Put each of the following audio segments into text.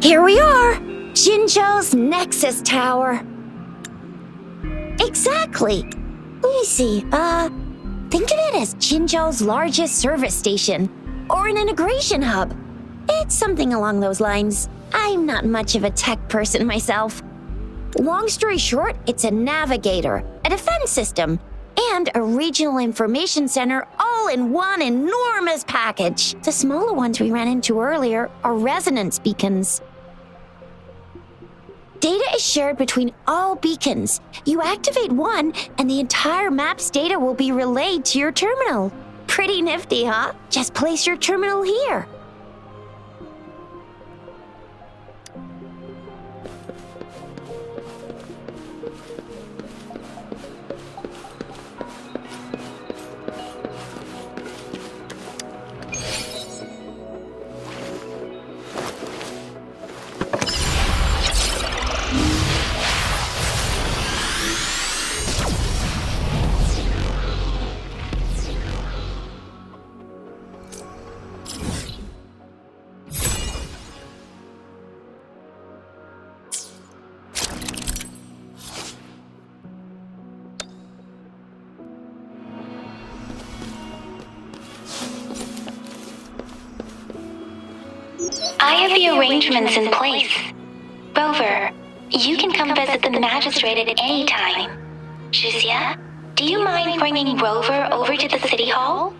Here we are! Jinzhou's Nexus Tower. Exactly. Let me see, think of it as Jinzhou's largest service station, or an integration hub. It's something along those lines. I'm not much of a tech person myself. Long story short, it's a navigator, a defense system, and a regional information center all in one enormous package. The smaller ones we ran into earlier are resonance beacons. Data is shared between all beacons. You activate one, and the entire map's data will be relayed to your terminal. Pretty nifty, huh? Just place your terminal here. I have the arrangements in place. Rover, you can come visit the magistrate at any time. Jizia, do you mind bringing Rover over to the city hall?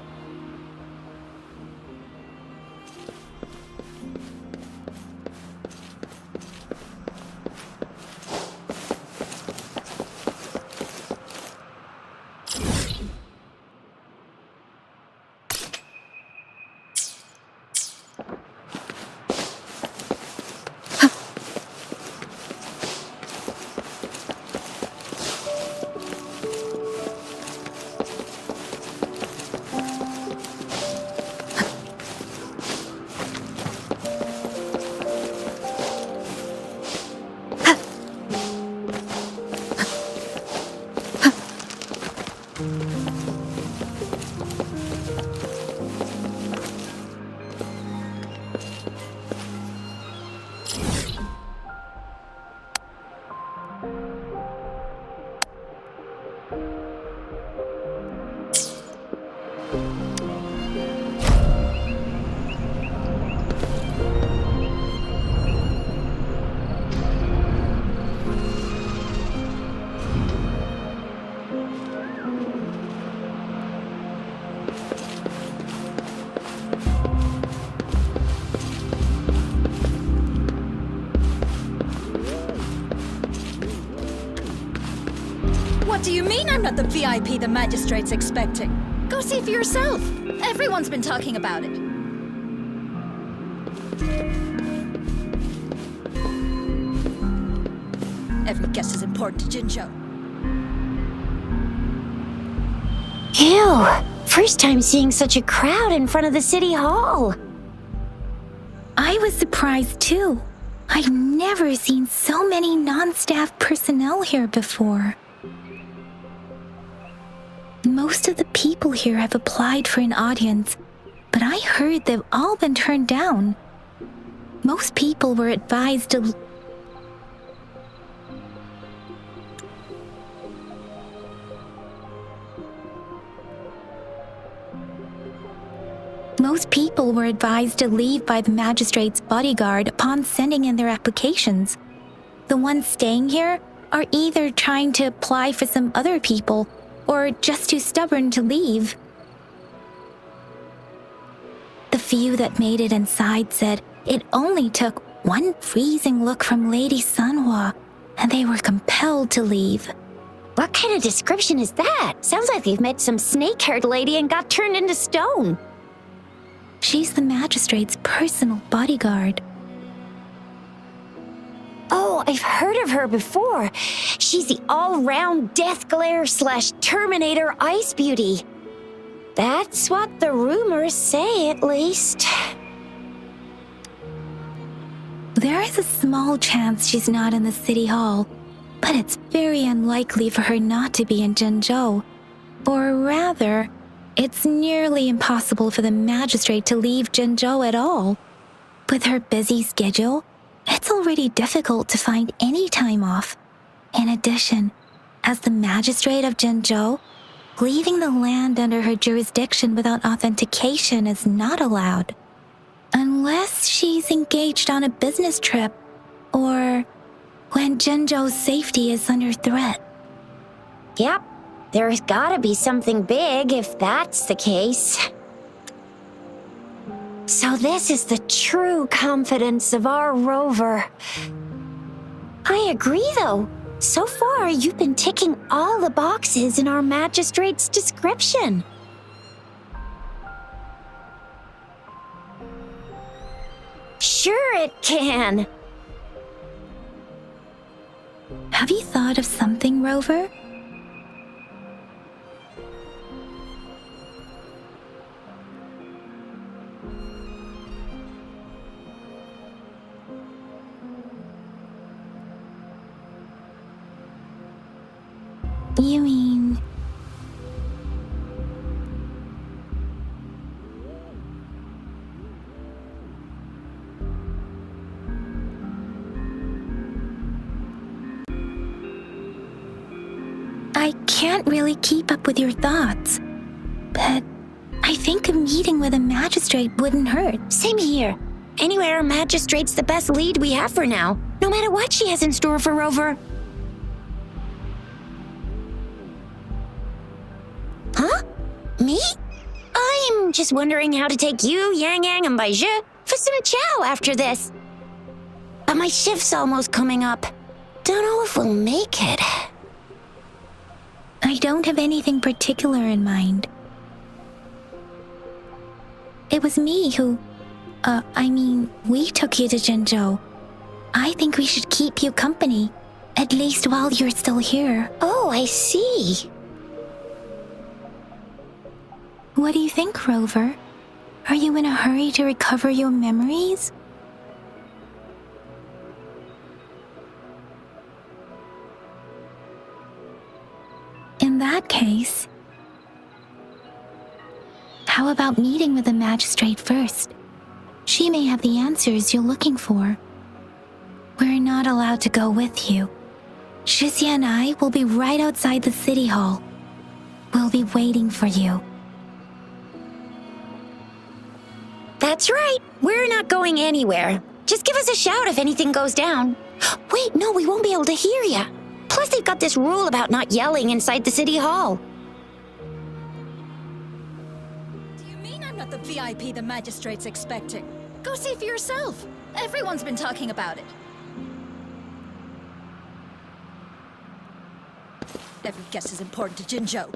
What do you mean I'm not the VIP the magistrate's expecting? Go see for yourself. Everyone's been talking about it. Every guest is important to Jinzhou. Ew! First time seeing such a crowd in front of the city hall. I was surprised too. I've never seen so many non-staff personnel here before. Most of the people here have applied for an audience, but I heard they've all been turned down. Most people were advised to leave by the magistrate's bodyguard upon sending in their applications. The ones staying here are either trying to apply for some other people or just too stubborn to leave. The few that made it inside said it only took one freezing look from Lady Sanhua, and they were compelled to leave. What kind of description is that? Sounds like they've met some snake-haired lady and got turned into stone. She's the magistrate's personal bodyguard. Oh, I've heard of her before. She's the all-round Death Glare / Terminator Ice Beauty. That's what the rumors say, at least. There is a small chance she's not in the city hall, but it's very unlikely for her not to be in Jinzhou. Or rather, it's nearly impossible for the magistrate to leave Jinzhou at all. With her busy schedule, it's already difficult to find any time off. In addition, as the magistrate of Jinzhou, leaving the land under her jurisdiction without authentication is not allowed. Unless she's engaged on a business trip, or when Jinzhou's safety is under threat. Yep, there's gotta be something big if that's the case. So this is the true confidence of our Rover. I agree, though. So far, you've been ticking all the boxes in our magistrate's description. Sure it can. Have you thought of something, Rover? You mean... I can't really keep up with your thoughts, but I think a meeting with a magistrate wouldn't hurt. Same here. Anywhere, Magistrate's the best lead we have for now, no matter what she has in store for Rover. Huh? Me? I'm just wondering how to take you, Yang Yang, and Baizhi for some chow after this. But my shift's almost coming up. Don't know if we'll make it. I don't have anything particular in mind. It was me who... we took you to Jinzhou. I think we should keep you company, at least while you're still here. Oh, I see. What do you think, Rover? Are you in a hurry to recover your memories? In that case, how about meeting with the magistrate first? She may have the answers you're looking for. We're not allowed to go with you. Shixia and I will be right outside the city hall. We'll be waiting for you. That's right. We're not going anywhere. Just give us a shout if anything goes down. Wait, no, we won't be able to hear ya. Plus, they've got this rule about not yelling inside the city hall. Do you mean I'm not the VIP the magistrate's expecting? Go see for yourself. Everyone's been talking about it. Every guest is important to Jinzhou.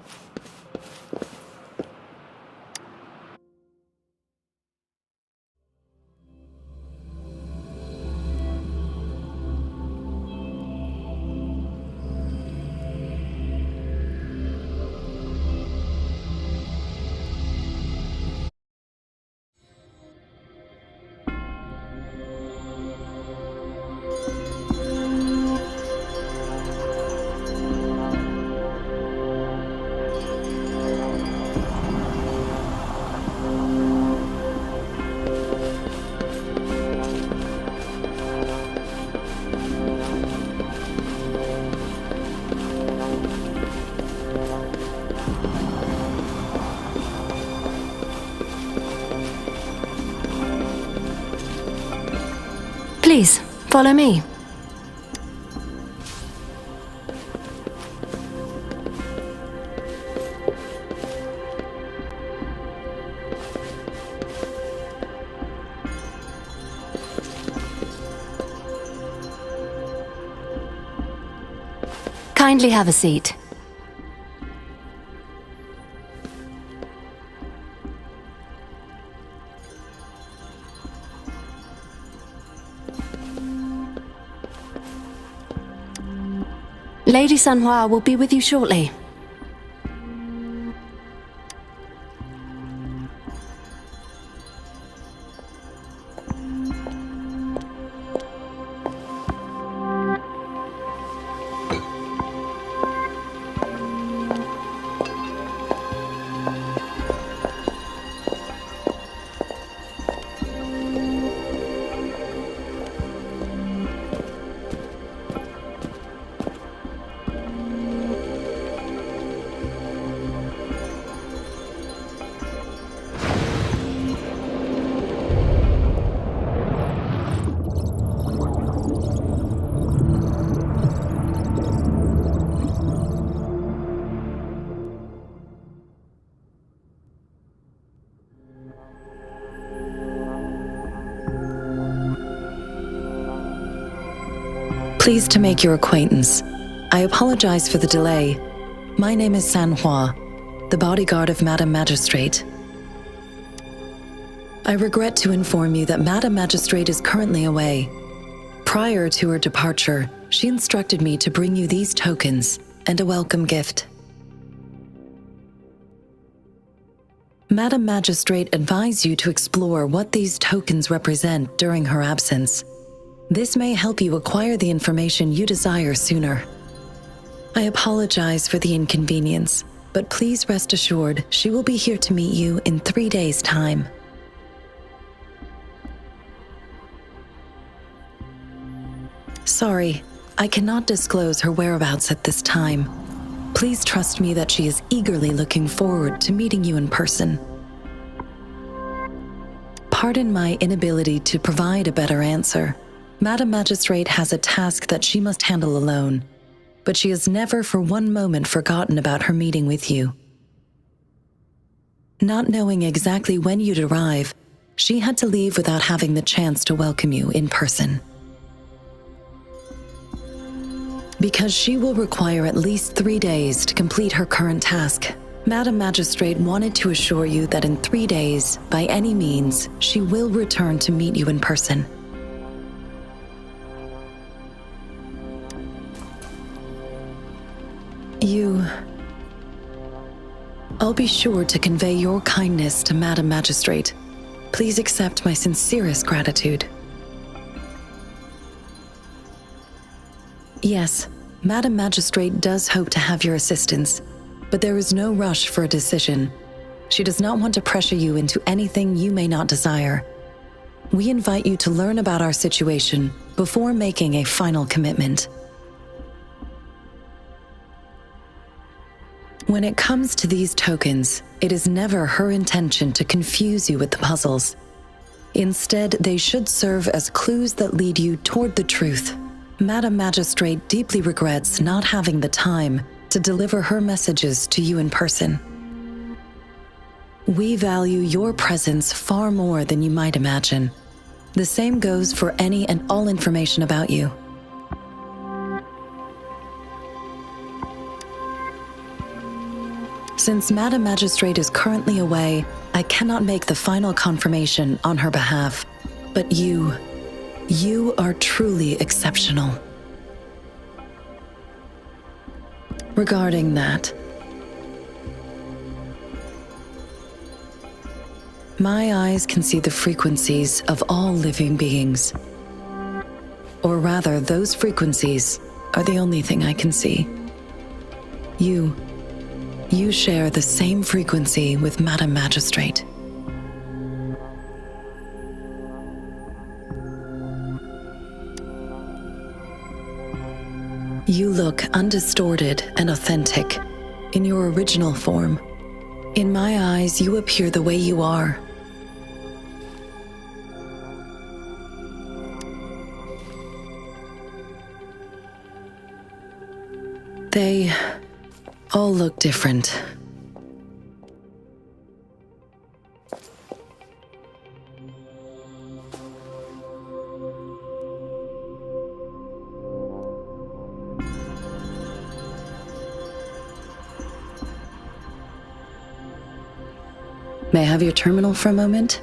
Please, follow me. Kindly have a seat. Lady Sanhua will be with you shortly. Pleased to make your acquaintance. I apologize for the delay. My name is Sanhua, the bodyguard of Madam Magistrate. I regret to inform you that Madam Magistrate is currently away. Prior to her departure, she instructed me to bring you these tokens and a welcome gift. Madam Magistrate advised you to explore what these tokens represent during her absence. This may help you acquire the information you desire sooner. I apologize for the inconvenience, but please rest assured she will be here to meet you in 3 days' time. Sorry, I cannot disclose her whereabouts at this time. Please trust me that she is eagerly looking forward to meeting you in person. Pardon my inability to provide a better answer. Madam Magistrate has a task that she must handle alone, but she has never for one moment forgotten about her meeting with you. Not knowing exactly when you'd arrive, she had to leave without having the chance to welcome you in person. Because she will require at least 3 days to complete her current task, Madam Magistrate wanted to assure you that in 3 days, by any means, she will return to meet you in person. I'll be sure to convey your kindness to Madam Magistrate. Please accept my sincerest gratitude. Yes, Madam Magistrate does hope to have your assistance, but there is no rush for a decision. She does not want to pressure you into anything you may not desire. We invite you to learn about our situation before making a final commitment. When it comes to these tokens, it is never her intention to confuse you with the puzzles. Instead, they should serve as clues that lead you toward the truth. Madam Magistrate deeply regrets not having the time to deliver her messages to you in person. We value your presence far more than you might imagine. The same goes for any and all information about you. Since Madam Magistrate is currently away, I cannot make the final confirmation on her behalf. But you are truly exceptional. Regarding that, my eyes can see the frequencies of all living beings. Or rather, those frequencies are the only thing I can see. You share the same frequency with Madam Magistrate. You look undistorted and authentic in your original form. In my eyes, you appear the way you are. They all look different. May I have your terminal for a moment?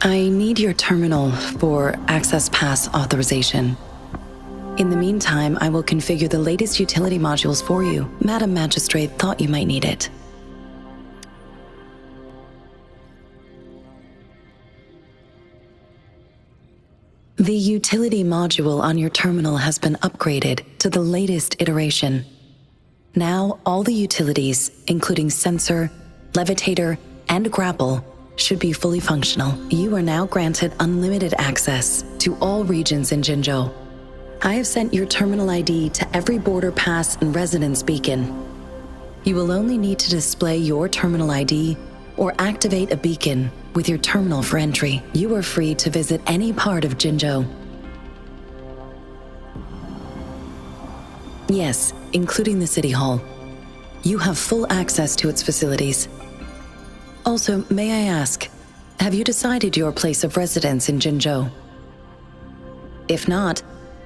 I need your terminal for Access Pass authorization. In the meantime, I will configure the latest utility modules for you. Madam Magistrate thought you might need it. The utility module on your terminal has been upgraded to the latest iteration. Now, all the utilities, including sensor, levitator, and grapple, should be fully functional. You are now granted unlimited access to all regions in Jinzhou. I have sent your terminal ID to every border pass and residence beacon. You will only need to display your terminal ID or activate a beacon with your terminal for entry. You are free to visit any part of Jinzhou. Yes, including the City Hall. You have full access to its facilities. Also, may I ask, have you decided your place of residence in Jinzhou? If not,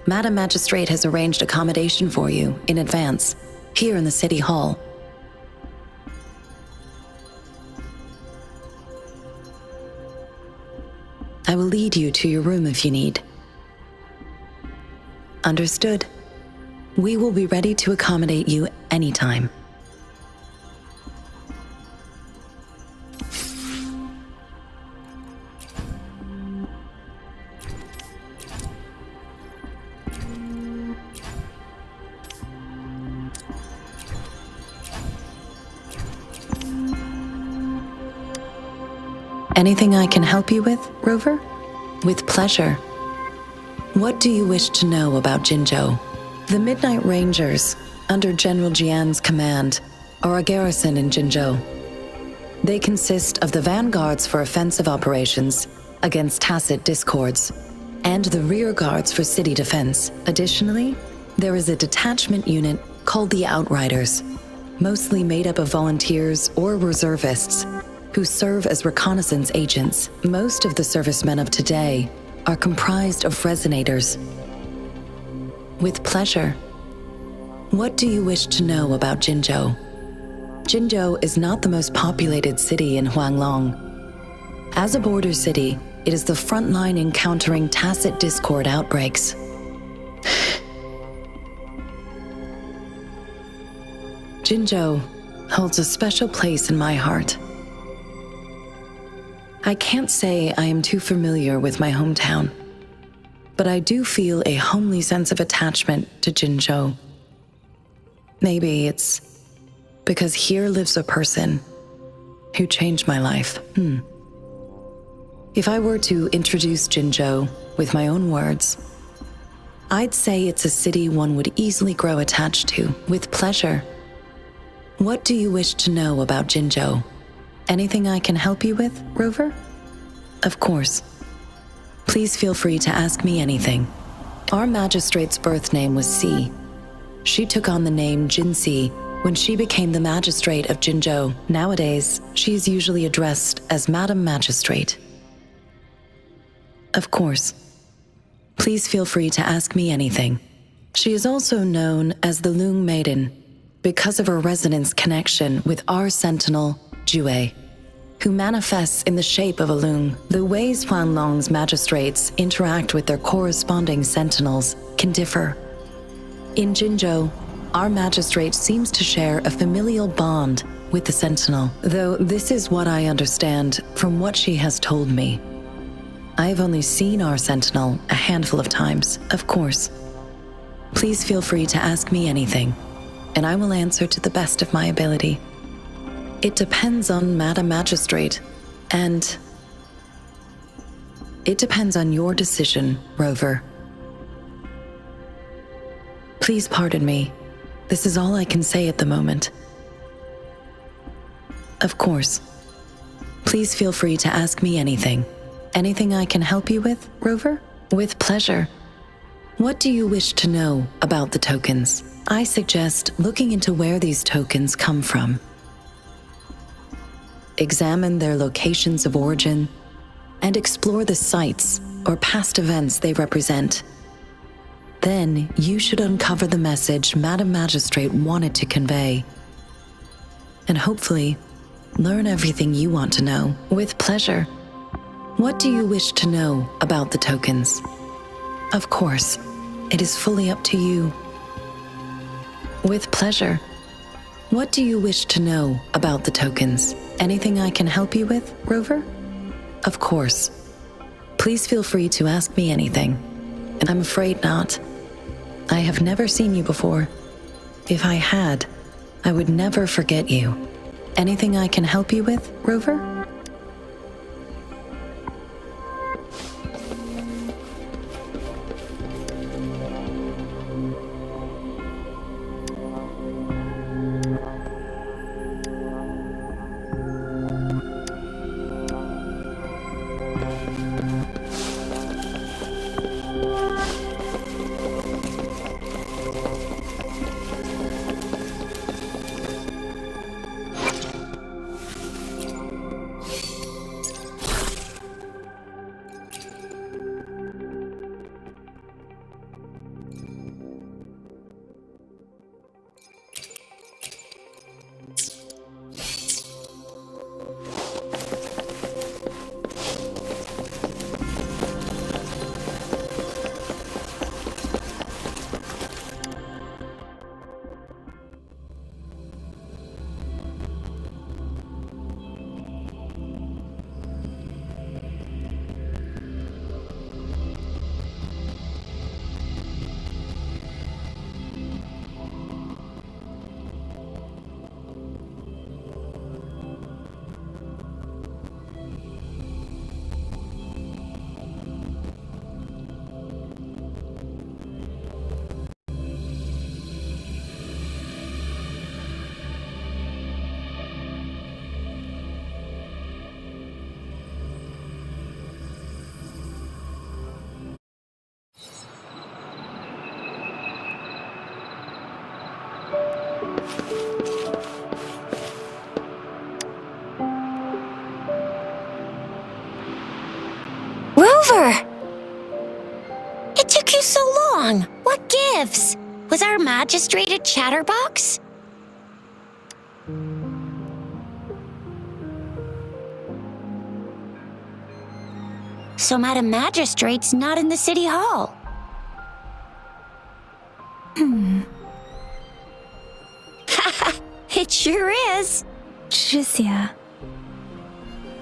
Madam Magistrate has arranged accommodation for you in advance, here in the City Hall. I will lead you to your room if you need. Understood. We will be ready to accommodate you anytime. Anything I can help you with, Rover? With pleasure. What do you wish to know about Jinzhou? The Midnight Rangers, under General Jian's command, are a garrison in Jinzhou. They consist of the vanguards for offensive operations against tacit discords, and the rear guards for city defense. Additionally, there is a detachment unit called the Outriders, mostly made up of volunteers or reservists who serve as reconnaissance agents. Most of the servicemen of today are comprised of resonators. With pleasure. What do you wish to know about Jinzhou? Jinzhou is not the most populated city in Huanglong. As a border city, it is the front line encountering tacit discord outbreaks. Jinzhou holds a special place in my heart. I can't say I am too familiar with my hometown, but I do feel a homely sense of attachment to Jinzhou. Maybe it's because here lives a person who changed my life. If I were to introduce Jinzhou with my own words, I'd say it's a city one would easily grow attached to with pleasure. What do you wish to know about Jinzhou? Anything I can help you with, Rover? Of course. Please feel free to ask me anything. Our magistrate's birth name was Si. She took on the name Jinsi when she became the magistrate of Jinzhou. Nowadays, she is usually addressed as Madam Magistrate. Of course. Please feel free to ask me anything. She is also known as the Lung Maiden because of her resonance connection with our sentinel, Jue, who manifests in the shape of a Lung. The ways Huanglong's magistrates interact with their corresponding sentinels can differ. In Jinzhou, our magistrate seems to share a familial bond with the sentinel, though this is what I understand from what she has told me. I have only seen our sentinel a handful of times. Of course. Please feel free to ask me anything, and I will answer to the best of my ability. It depends on Madam Magistrate, and it depends on your decision, Rover. Please pardon me. This is all I can say at the moment. Of course. Please feel free to ask me anything. Anything I can help you with, Rover? With pleasure. What do you wish to know about the tokens? I suggest looking into where these tokens come from. Examine their locations of origin and explore the sites or past events they represent. Then you should uncover the message Madam Magistrate wanted to convey. And hopefully, learn everything you want to know. With pleasure. What do you wish to know about the tokens? Of course, it is fully up to you. With pleasure. What do you wish to know about the tokens? Anything I can help you with, Rover? Of course. Please feel free to ask me anything. And I'm afraid not. I have never seen you before. If I had, I would never forget you. Anything I can help you with, Rover? Rover! It took you so long. What gives? Was our magistrate a chatterbox? So Madam Magistrate's not in the city hall. It sure is. Tricia.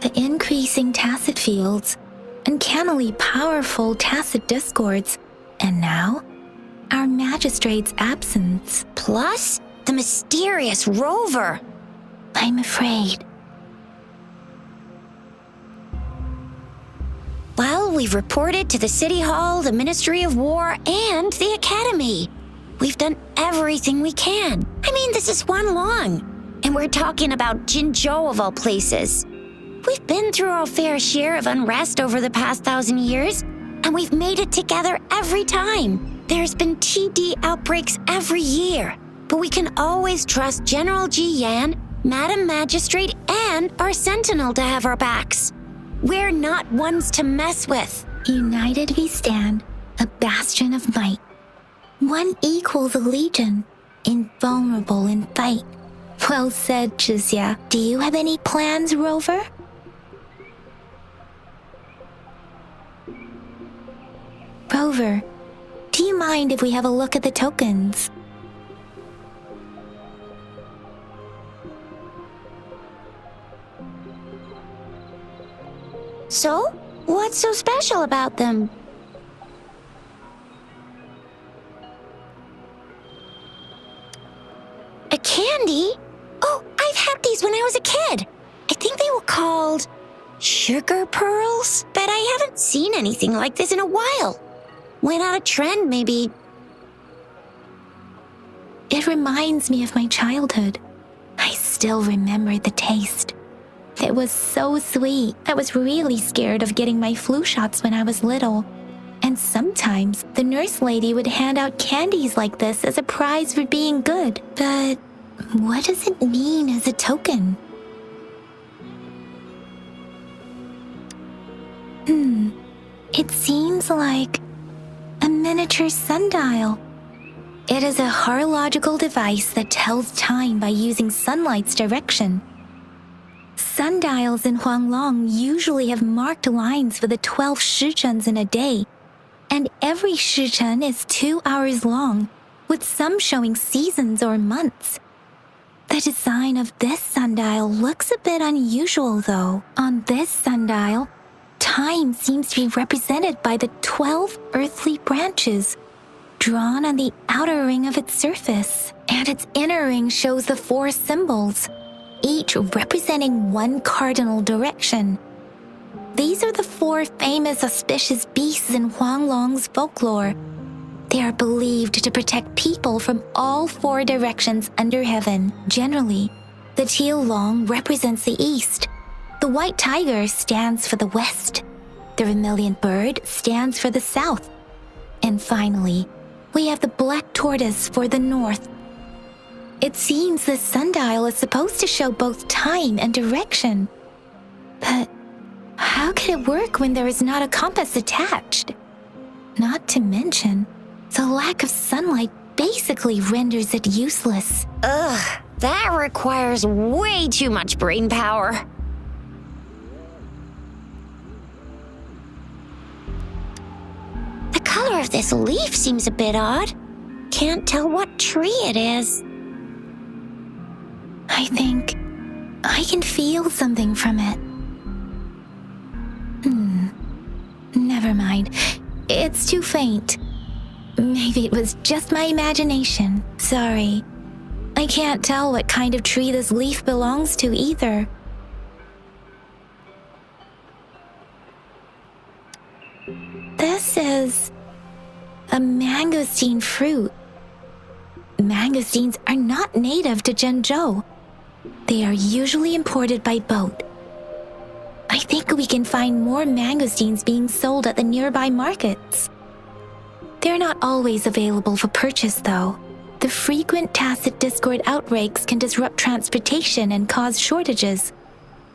The increasing tacit fields, uncannily powerful tacit discords, and now, our magistrate's absence. Plus, the mysterious Rover. I'm afraid. Well, we've reported to the City Hall, the Ministry of War, and the Academy. We've done everything we can. I mean, this is one long. And we're talking about Jinzhou of all places. We've been through our fair share of unrest over the past 1,000 years, and we've made it together every time. There's been TD outbreaks every year, but we can always trust General Ji Yan, Madam Magistrate, and our Sentinel to have our backs. We're not ones to mess with. United we stand, a bastion of might. One equals a legion, invulnerable in fight. Well said, Tricia. Do you have any plans, Rover? Rover, do you mind if we have a look at the tokens? So, what's so special about them? A candy? Oh, I've had these when I was a kid. I think they were called sugar pearls, but I haven't seen anything like this in a while. Went out of trend, maybe. It reminds me of my childhood. I still remember the taste. It was so sweet. I was really scared of getting my flu shots when I was little. And sometimes the nurse lady would hand out candies like this as a prize for being good. But what does it mean as a token? It seems like a miniature sundial. It is a horological device that tells time by using sunlight's direction. Sundials in Huanglong usually have marked lines for the 12 shichens in a day, and every shichen is 2 hours long, with some showing seasons or months. The design of this sundial looks a bit unusual, though. On this sundial, time seems to be represented by the 12 earthly branches, drawn on the outer ring of its surface, and its inner ring shows the 4 symbols, each representing one cardinal direction. These are the 4 famous auspicious beasts in Huanglong's folklore. They are believed to protect people from all 4 directions under heaven. Generally, the teal long represents the east, the white tiger stands for the west, the vermilion bird stands for the south, and finally, we have the black tortoise for the north. It seems this sundial is supposed to show both time and direction. But how could it work when there is not a compass attached? Not to mention, the lack of sunlight basically renders it useless. Ugh, that requires way too much brain power. The color of this leaf seems a bit odd. Can't tell what tree it is. I think I can feel something from it. Never mind. It's too faint. Maybe it was just my imagination. Sorry. I can't tell what kind of tree this leaf belongs to either. This is a mangosteen fruit. Mangosteens are not native to Zhengzhou. They are usually imported by boat. I think we can find more mangosteens being sold at the nearby markets. They're not always available for purchase, though. The frequent tacit discord outbreaks can disrupt transportation and cause shortages.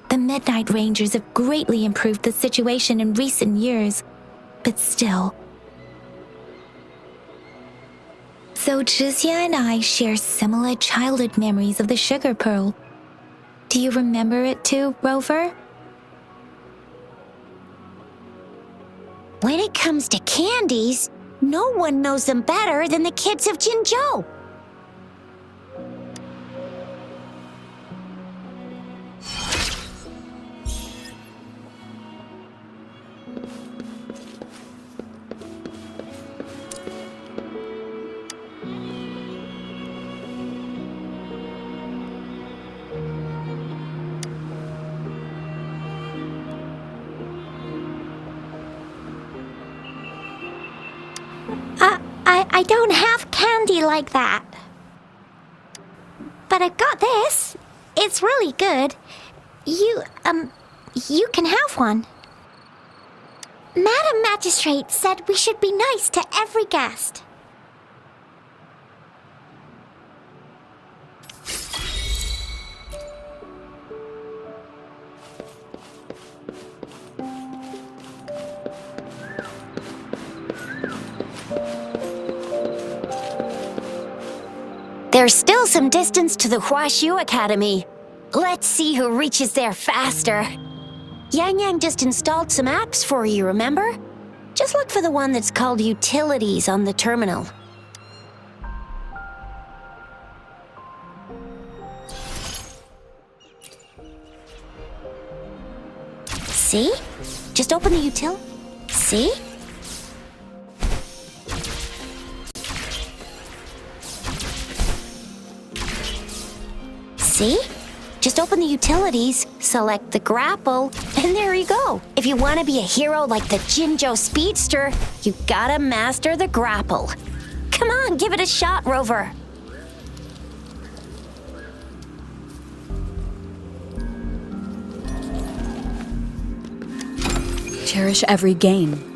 The Midnight Rangers have greatly improved the situation in recent years, but still. So Jizya and I share similar childhood memories of the sugar pearl. Do you remember it too, Rover? When it comes to candies, no one knows them better than the kids of Jinzhou. I don't have candy like that. But I've got this. It's really good. You can have one. Madam Magistrate said we should be nice to every guest. There's still some distance to the Huaxiu Academy. Let's see who reaches there faster. Yang Yang just installed some apps for you, remember? Just look for the one that's called Utilities on the terminal. See? Just open the util. See? See? Just open the utilities, select the grapple, and there you go. If you want to be a hero like the Jinzhou Speedster, you gotta master the grapple. Come on, give it a shot, Rover. Cherish every gain.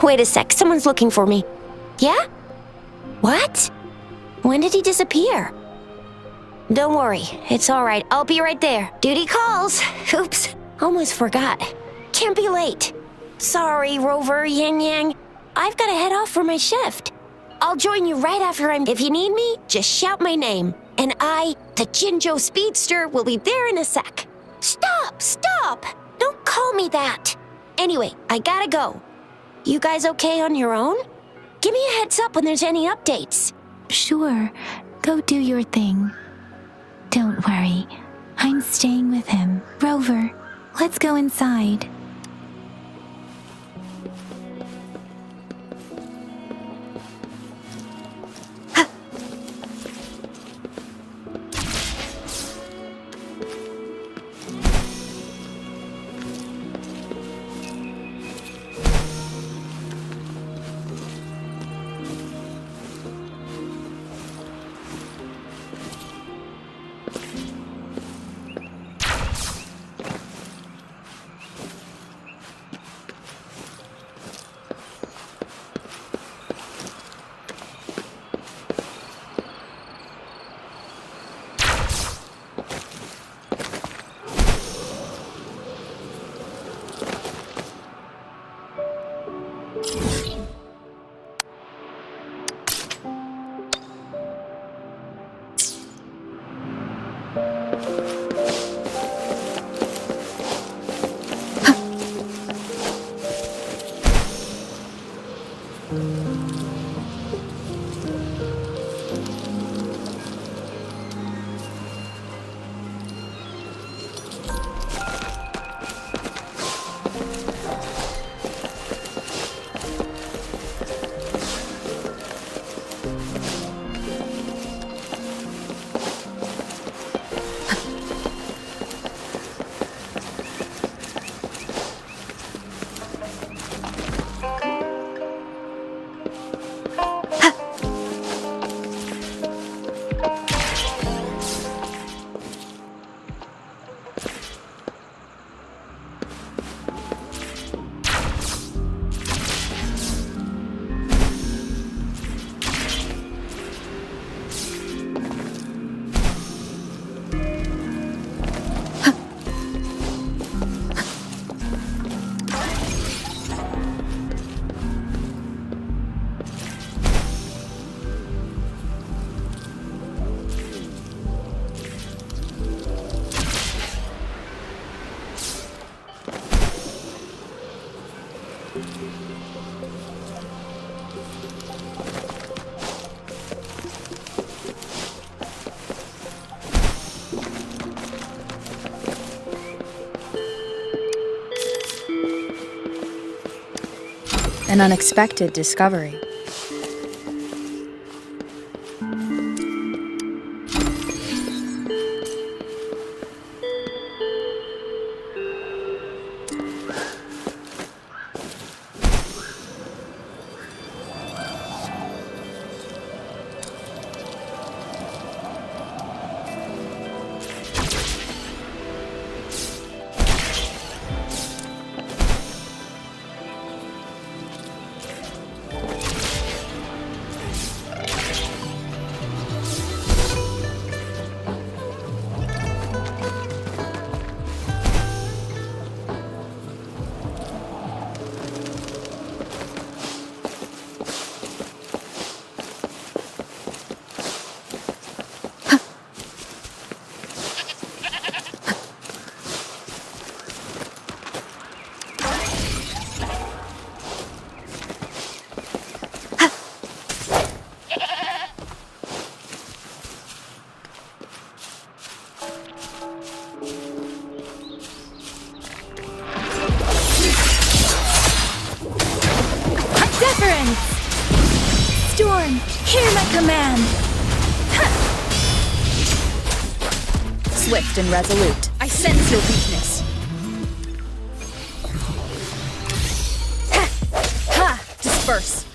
Wait a sec, someone's looking for me. Yeah? What? When did he disappear? Don't worry, it's alright, I'll be right there. Duty calls. Oops, almost forgot. Can't be late. Sorry, Rover, Yang Yang. I've gotta head off for my shift. I'll join you right after If you need me, just shout my name. And I, the Jinzhou Speedster, will be there in a sec. Stop! Don't call me that. Anyway, I gotta go. You guys okay on your own? Give me a heads up when there's any updates. Sure, go do your thing. Don't worry, I'm staying with him. Rover, let's go inside. An unexpected discovery. Storm, hear my command! Swift and resolute. I sense your weakness. Ha! Disperse.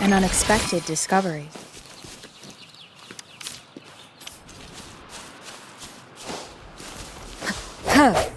An unexpected discovery. Huh.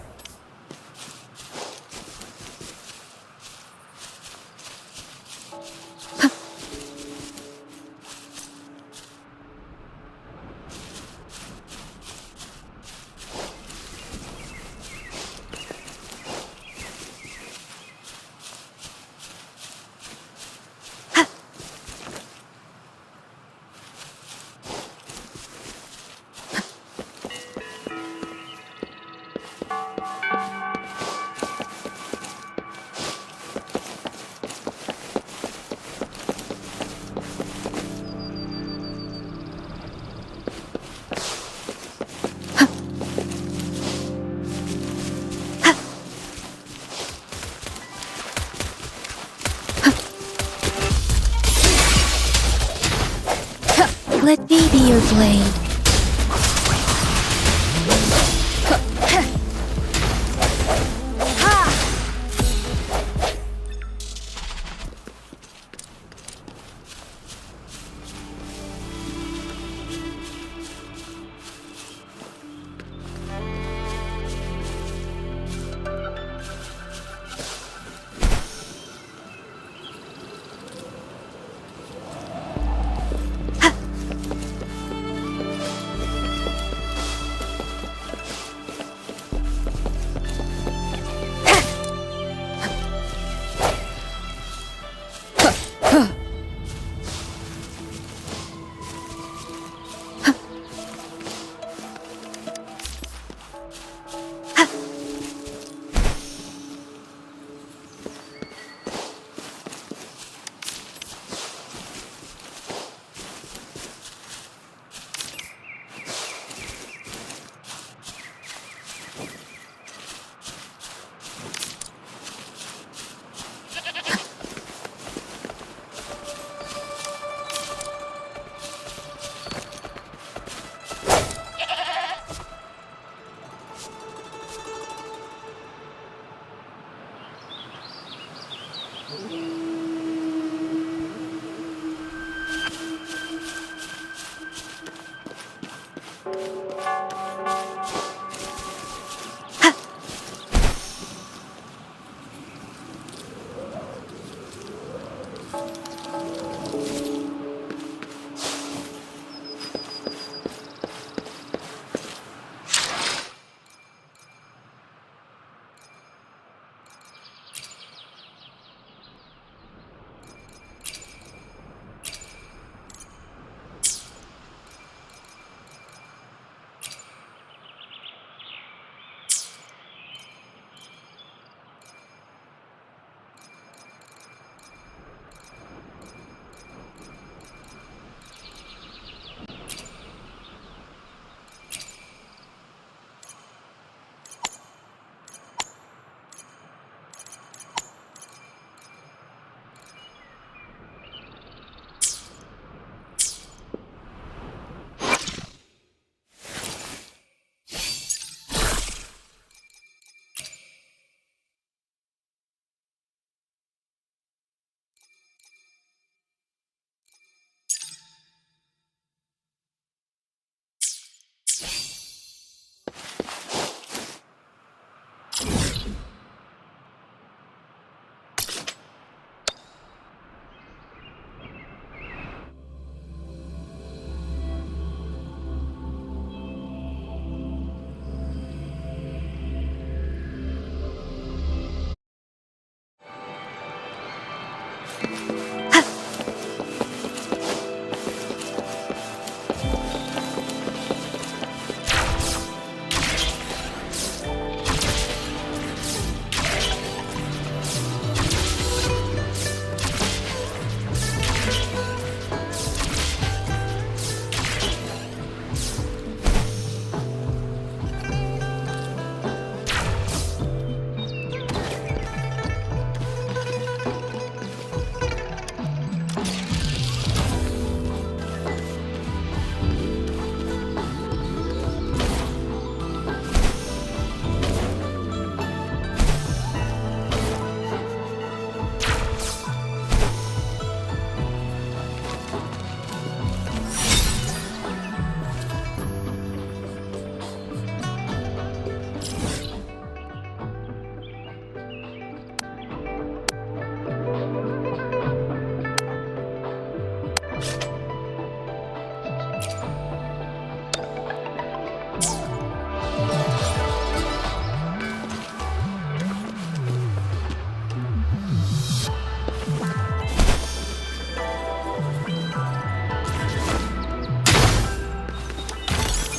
Let me be your blade.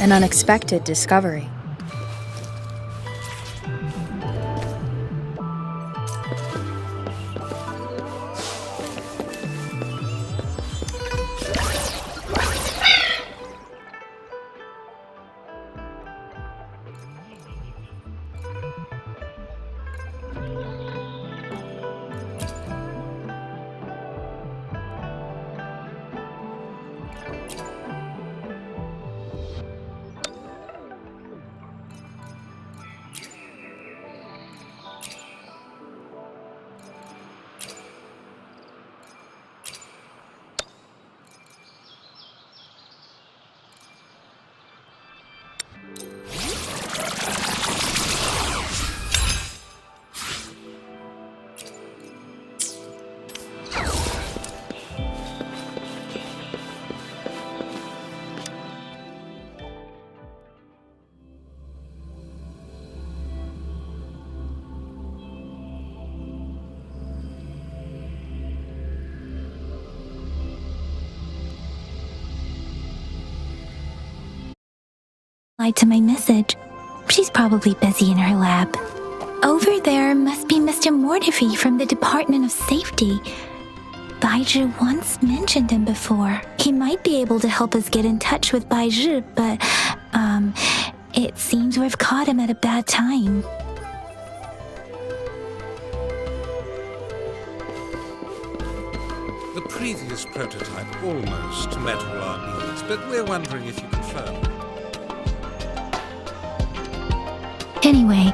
An unexpected discovery. To my message. She's probably busy in her lab. Over there must be Mr. Mortifi from the Department of Safety. Baizhi once mentioned him before. He might be able to help us get in touch with Baizhi, but, it seems we've caught him at a bad time. The previous prototype almost met all our needs, but we're wondering if you confirm. Anyway,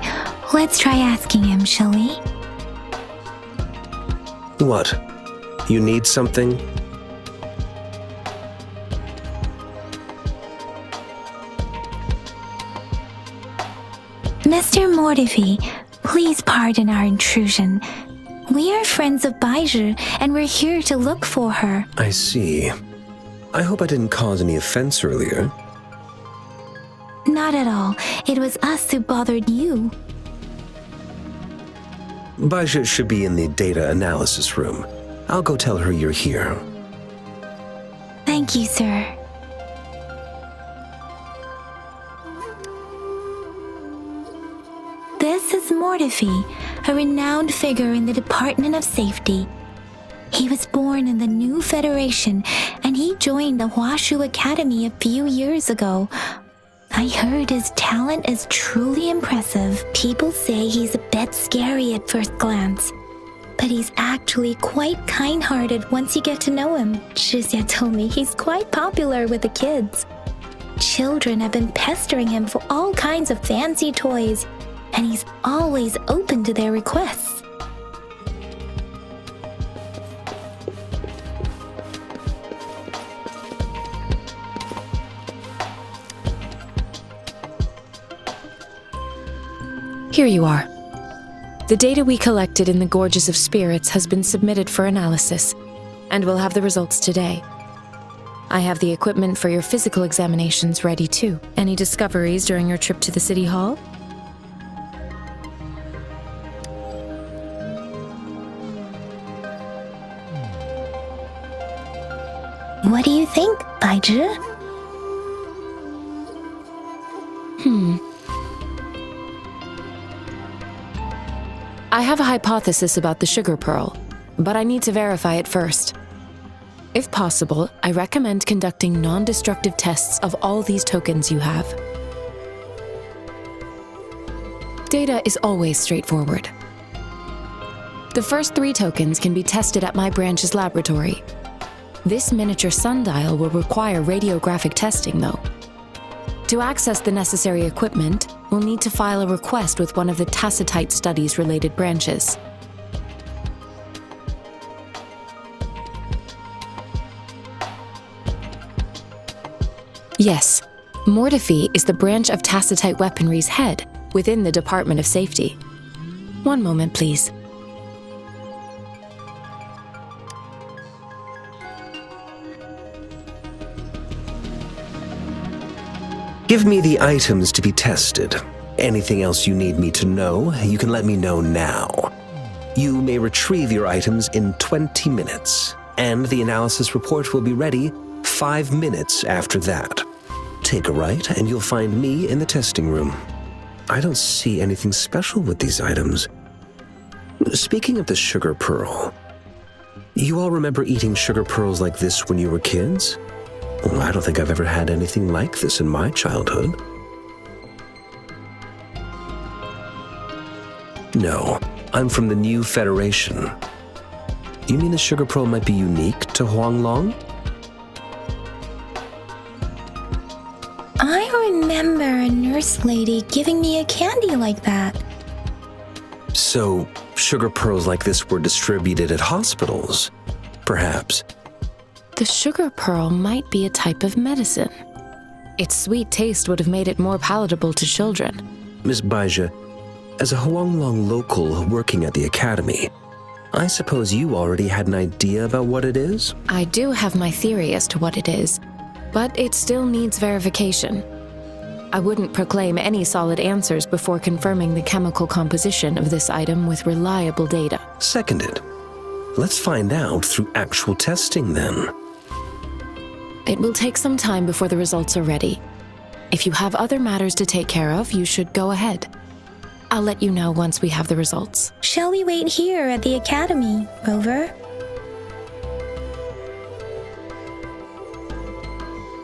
let's try asking him, shall we? What? You need something? Mr. Mortifi, please pardon our intrusion. We are friends of Baizhi, and we're here to look for her. I see. I hope I didn't cause any offense earlier. Not at all. It was us who bothered you. Baizhi should be in the data analysis room. I'll go tell her you're here. Thank you, sir. This is Mortifi, a renowned figure in the Department of Safety. He was born in the new Federation, and he joined the Huashu Academy a few years ago. I heard his talent is truly impressive. People say he's a bit scary at first glance, but he's actually quite kind-hearted once you get to know him. Shizia told me he's quite popular with the kids. Children have been pestering him for all kinds of fancy toys, and he's always open to their requests. Here you are. The data we collected in the Gorges of Spirits has been submitted for analysis, and we'll have the results today. I have the equipment for your physical examinations ready too. Any discoveries during your trip to the City Hall? What do you think, Baizhi? I have a hypothesis about the sugar pearl, but I need to verify it first. If possible, I recommend conducting non-destructive tests of all these tokens you have. Data is always straightforward. The first 3 tokens can be tested at my branch's laboratory. This miniature sundial will require radiographic testing, though. To access the necessary equipment, we'll need to file a request with one of the Tacitite Studies-related branches. Yes, Mortifi is the branch of Tacitite Weaponry's head within the Department of Safety. One moment, please. Give me the items to be tested. Anything else you need me to know, you can let me know now. You may retrieve your items in 20 minutes, and the analysis report will be ready 5 minutes after that. take a right and you'll find me in the testing room. I don't see anything special with these items. Speaking of the sugar pearl, you all remember eating sugar pearls like this when you were kids? Well, I don't think I've ever had anything like this in my childhood. No, I'm from the New Federation. You mean the sugar pearl might be unique to Huanglong? I remember a nurse lady giving me a candy like that. So, sugar pearls like this were distributed at hospitals, perhaps. The sugar pearl might be a type of medicine. Its sweet taste would have made it more palatable to children. Miss Baija, as a Huanglong local working at the academy, I suppose you already had an idea about what it is? I do have my theory as to what it is, but it still needs verification. I wouldn't proclaim any solid answers before confirming the chemical composition of this item with reliable data. Seconded. Let's find out through actual testing then. It will take some time before the results are ready. If you have other matters to take care of, you should go ahead. I'll let you know once we have the results. Shall we wait here at the academy, Rover?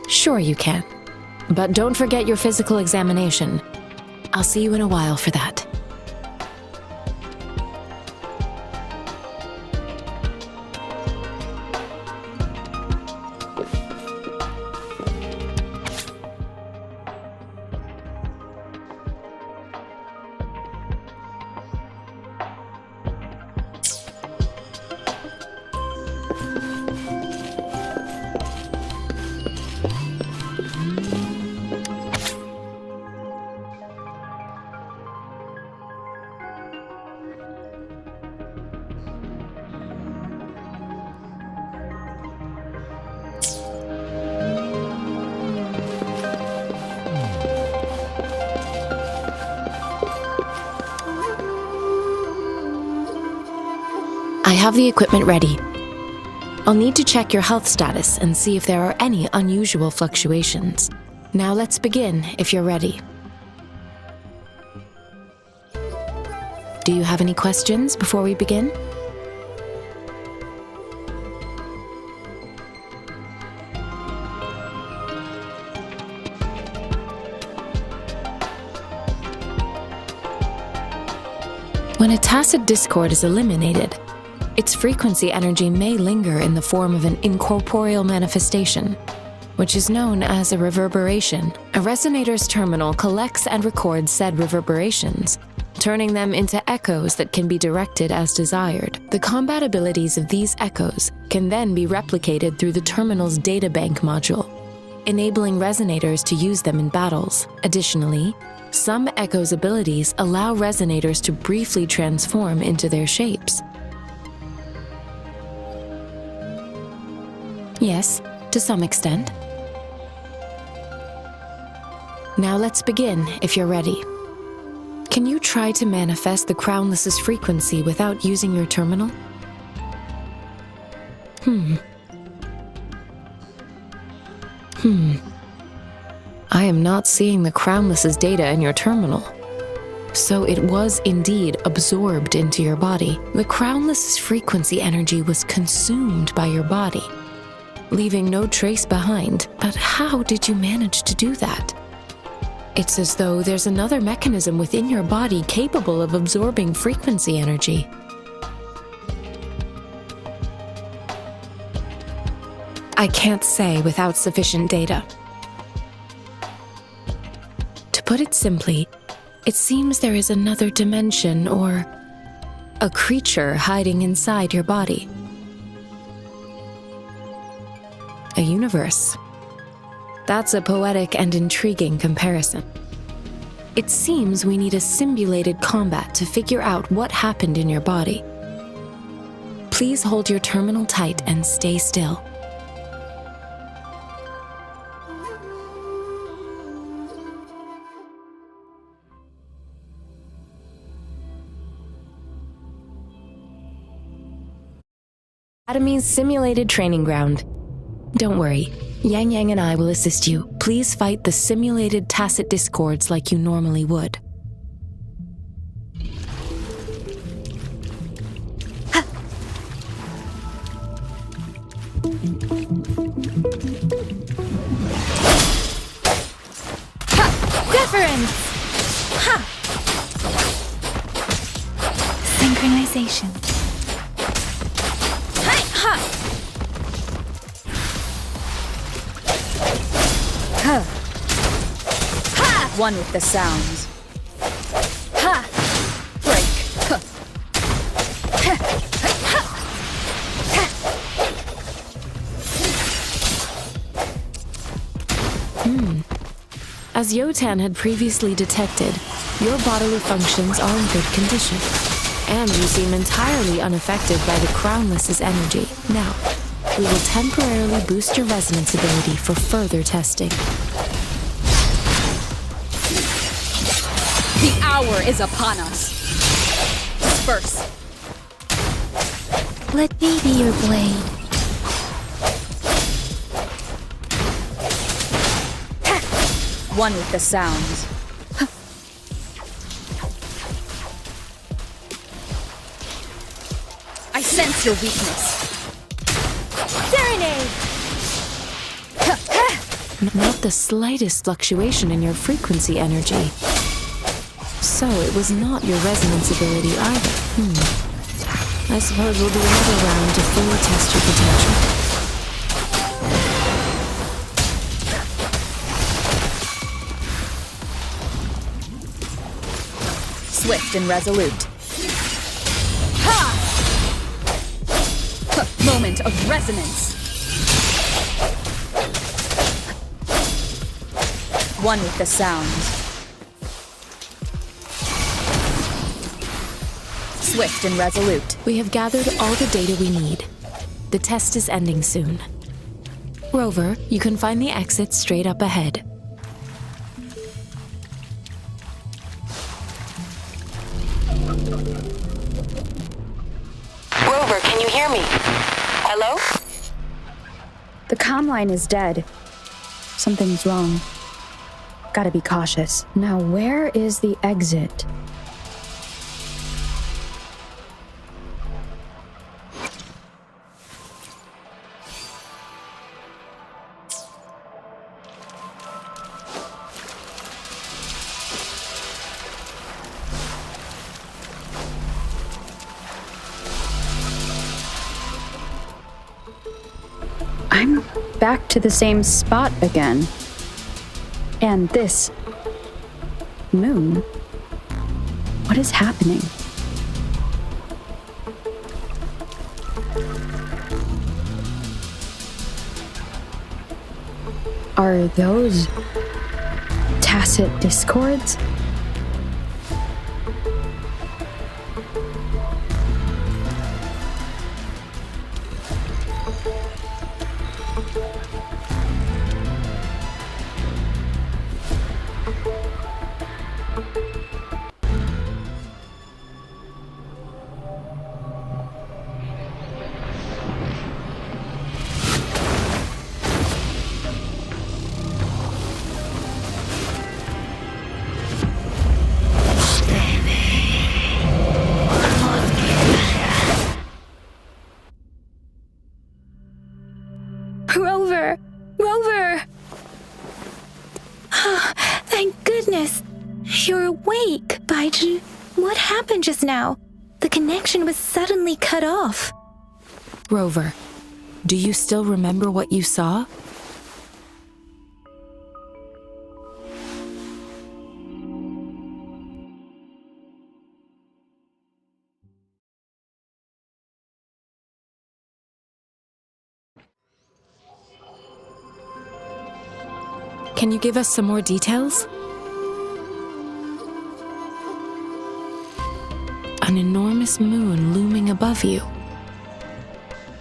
Sure you can. But don't forget your physical examination. I'll see you in a while for that. I have the equipment ready. I'll need to check your health status and see if there are any unusual fluctuations. Now let's begin, if you're ready. Do you have any questions before we begin? When a tacit discord is eliminated, its frequency energy may linger in the form of an incorporeal manifestation, which is known as a reverberation. A resonator's terminal collects and records said reverberations, turning them into echoes that can be directed as desired. The compatibilities of these echoes can then be replicated through the terminal's databank module, enabling resonators to use them in battles. Additionally, some echoes' abilities allow resonators to briefly transform into their shapes. Yes, to some extent. Now let's begin, if you're ready. Can you try to manifest the Crownless's frequency without using your terminal? I am not seeing the Crownless's data in your terminal. So it was indeed absorbed into your body. The Crownless's frequency energy was consumed by your body, leaving no trace behind. But how did you manage to do that? It's as though there's another mechanism within your body capable of absorbing frequency energy. I can't say without sufficient data. To put it simply, it seems there is another dimension or a creature hiding inside your body. A universe. That's a poetic and intriguing comparison. It seems we need a simulated combat to figure out what happened in your body. Please hold your terminal tight and stay still. Academy's simulated training ground. Don't worry. Yang Yang and I will assist you. Please fight the simulated tacit discords like you normally would. Deference! Ha! Synchronization. Hi! Ha! Huh. Ha! One with the sounds. Ha! Break. Huh. Ha! Ha! Ha! As Yotan had previously detected, your bodily functions are in good condition, and you seem entirely unaffected by the Crownless's energy. Now, we will temporarily boost your resonance ability for further testing. The hour is upon us. Disperse. Let me be your blade. One with the sounds. I sense your weakness. Serenade! Not the slightest fluctuation in your frequency energy. So it was not your resonance ability either. I suppose we'll do another round to fully test your potential. Swift and resolute. Ha! Moment of resonance. One with the sounds. Swift and resolute. We have gathered all the data we need. The test is ending soon. Rover, you can find the exit straight up ahead. Rover, can you hear me? Hello? The comm line is dead. Something's wrong. Gotta be cautious. Now, where is the exit? I'm back to the same spot again. And this moon. What is happening? Are those tacit discords? Rover! Rover! Thank goodness! You're awake, Baiju. What happened just now? The connection was suddenly cut off. Rover, do you still remember what you saw? Can you give us some more details? An enormous moon looming above you.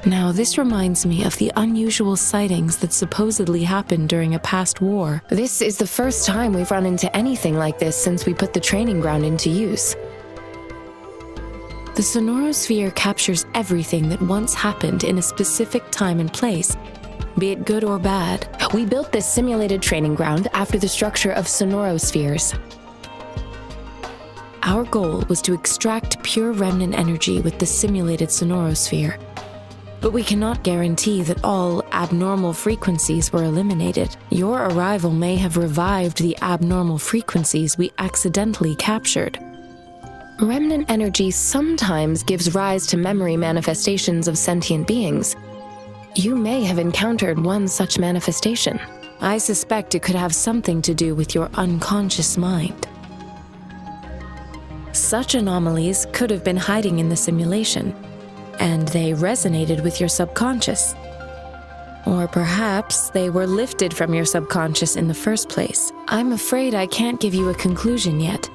Now, this reminds me of the unusual sightings that supposedly happened during a past war. This is the first time we've run into anything like this since we put the training ground into use. The Sonorosphere captures everything that once happened in a specific time and place, be it good or bad. We built this simulated training ground after the structure of sonorospheres. Our goal was to extract pure remnant energy with the simulated sonorosphere. But we cannot guarantee that all abnormal frequencies were eliminated. Your arrival may have revived the abnormal frequencies we accidentally captured. Remnant energy sometimes gives rise to memory manifestations of sentient beings. You may have encountered one such manifestation. I suspect it could have something to do with your unconscious mind. Such anomalies could have been hiding in the simulation, and they resonated with your subconscious. Or perhaps they were lifted from your subconscious in the first place. I'm afraid I can't give you a conclusion yet.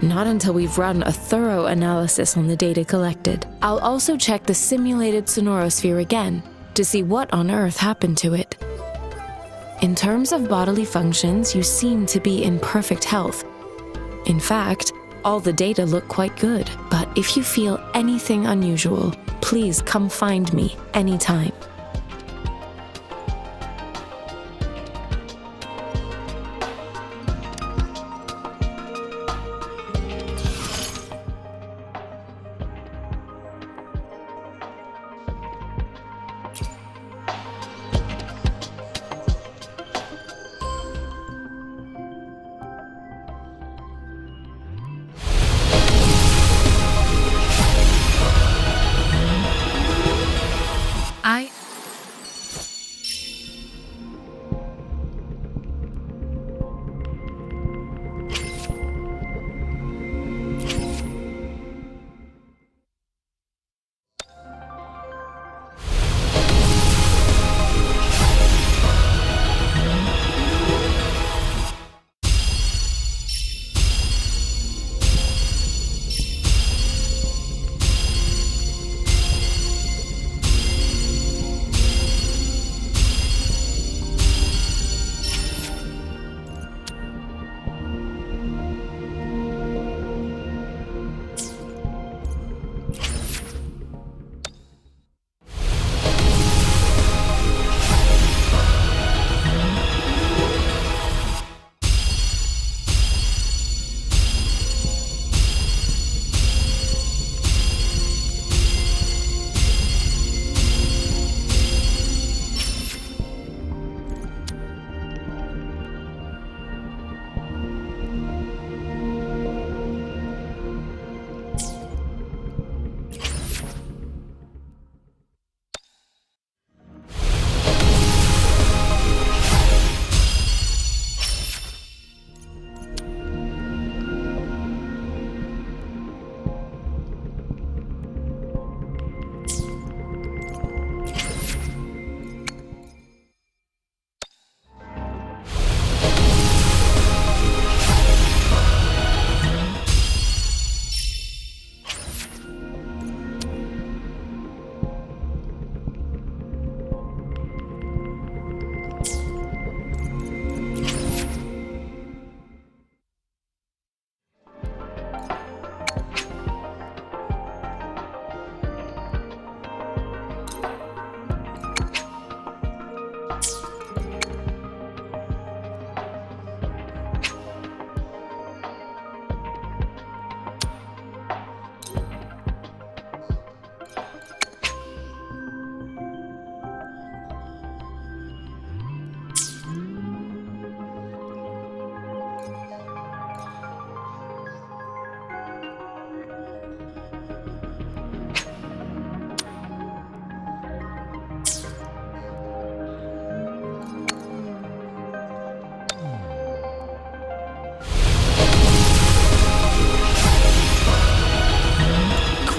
Not until we've run a thorough analysis on the data collected. I'll also check the simulated sonorosphere again to see what on earth happened to it. In terms of bodily functions, you seem to be in perfect health. In fact, all the data look quite good, but if you feel anything unusual, please come find me anytime.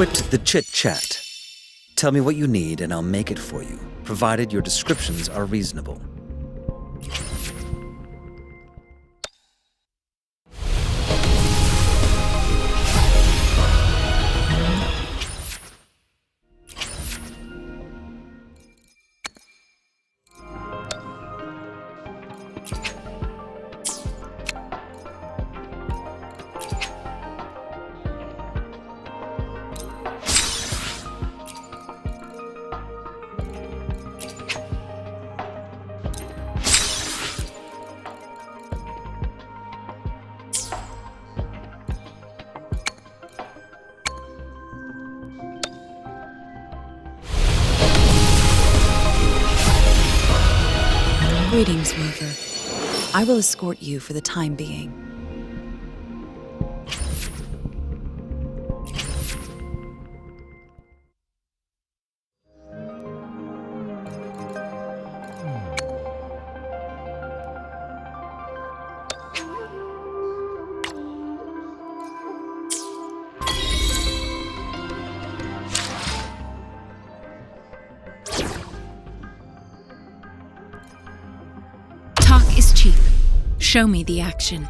Quit the chit-chat. Tell me what you need and I'll make it for you, provided your descriptions are reasonable. Greetings, Rover. I will escort you for the time being. Talk is cheap. Show me the action.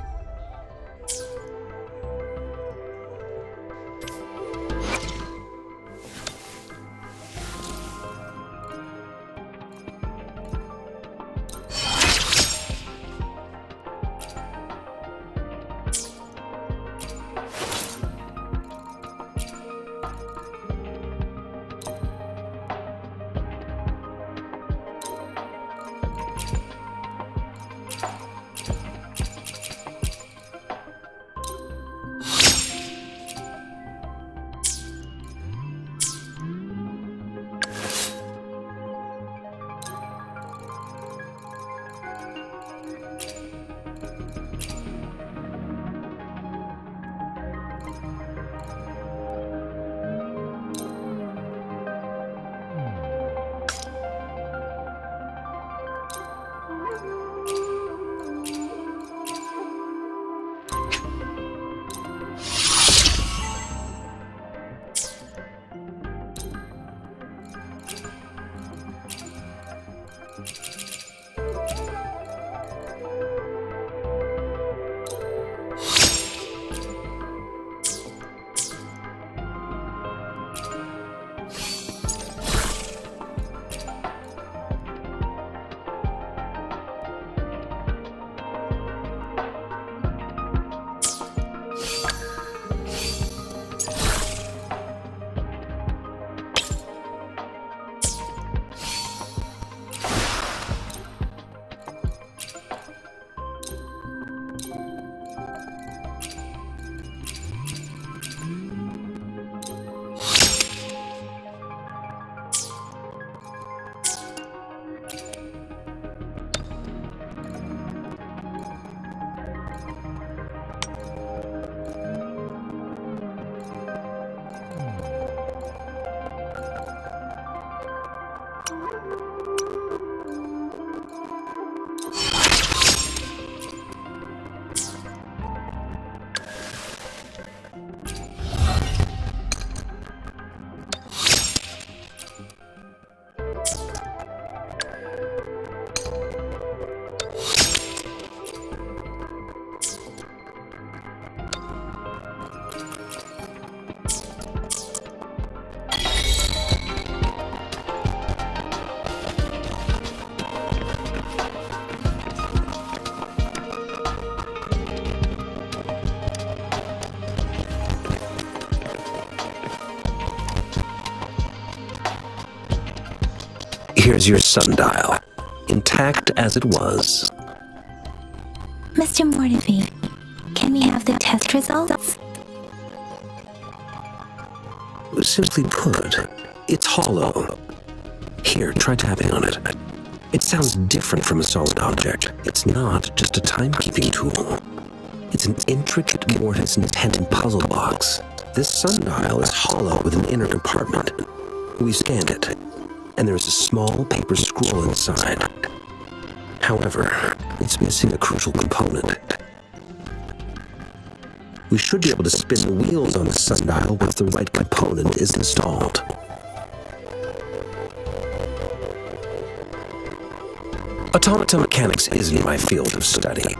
Here's your sundial, intact as it was. Mr. Mortivy, can we have the test results? Simply put, it's hollow. Here, try tapping on it. It sounds different from a solid object. It's not just a timekeeping tool. It's an intricate mortise and tenon puzzle box. This sundial is hollow with an inner compartment. We scanned it, and there is a small paper scroll inside. However, it's missing a crucial component. We should be able to spin the wheels on the sundial once the right component is installed. Automata mechanics isn't my field of study.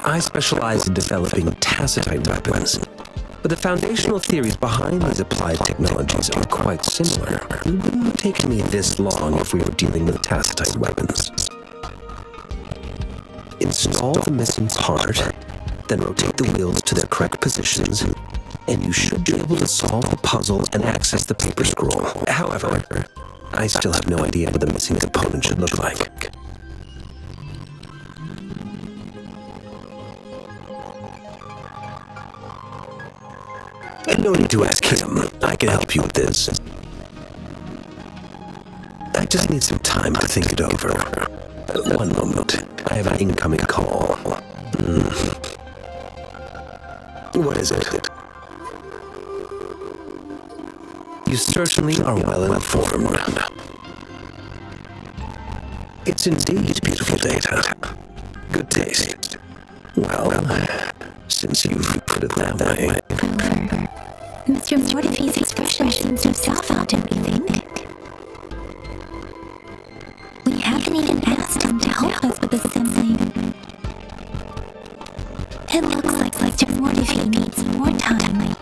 I specialize in developing tacitite weapons, but the foundational theories behind these applied technologies are quite similar. It wouldn't have taken me this long if we were dealing with tacitite weapons. Install the missing part, then rotate the wheels to their correct positions, and you should be able to solve the puzzle and access the paper scroll. However, I still have no idea what the missing component should look like. No need to ask him. I can help you with this. I just need some time to think it over. One moment. I have an incoming call. What is it? You certainly are well informed. It's indeed beautiful data. Good taste. Well, since you've put it that way. Mr. Mortifi's expression seems to have softened, don't you think? We haven't even asked him to help us with assembling. It looks like Mr. Mortifi needs more time.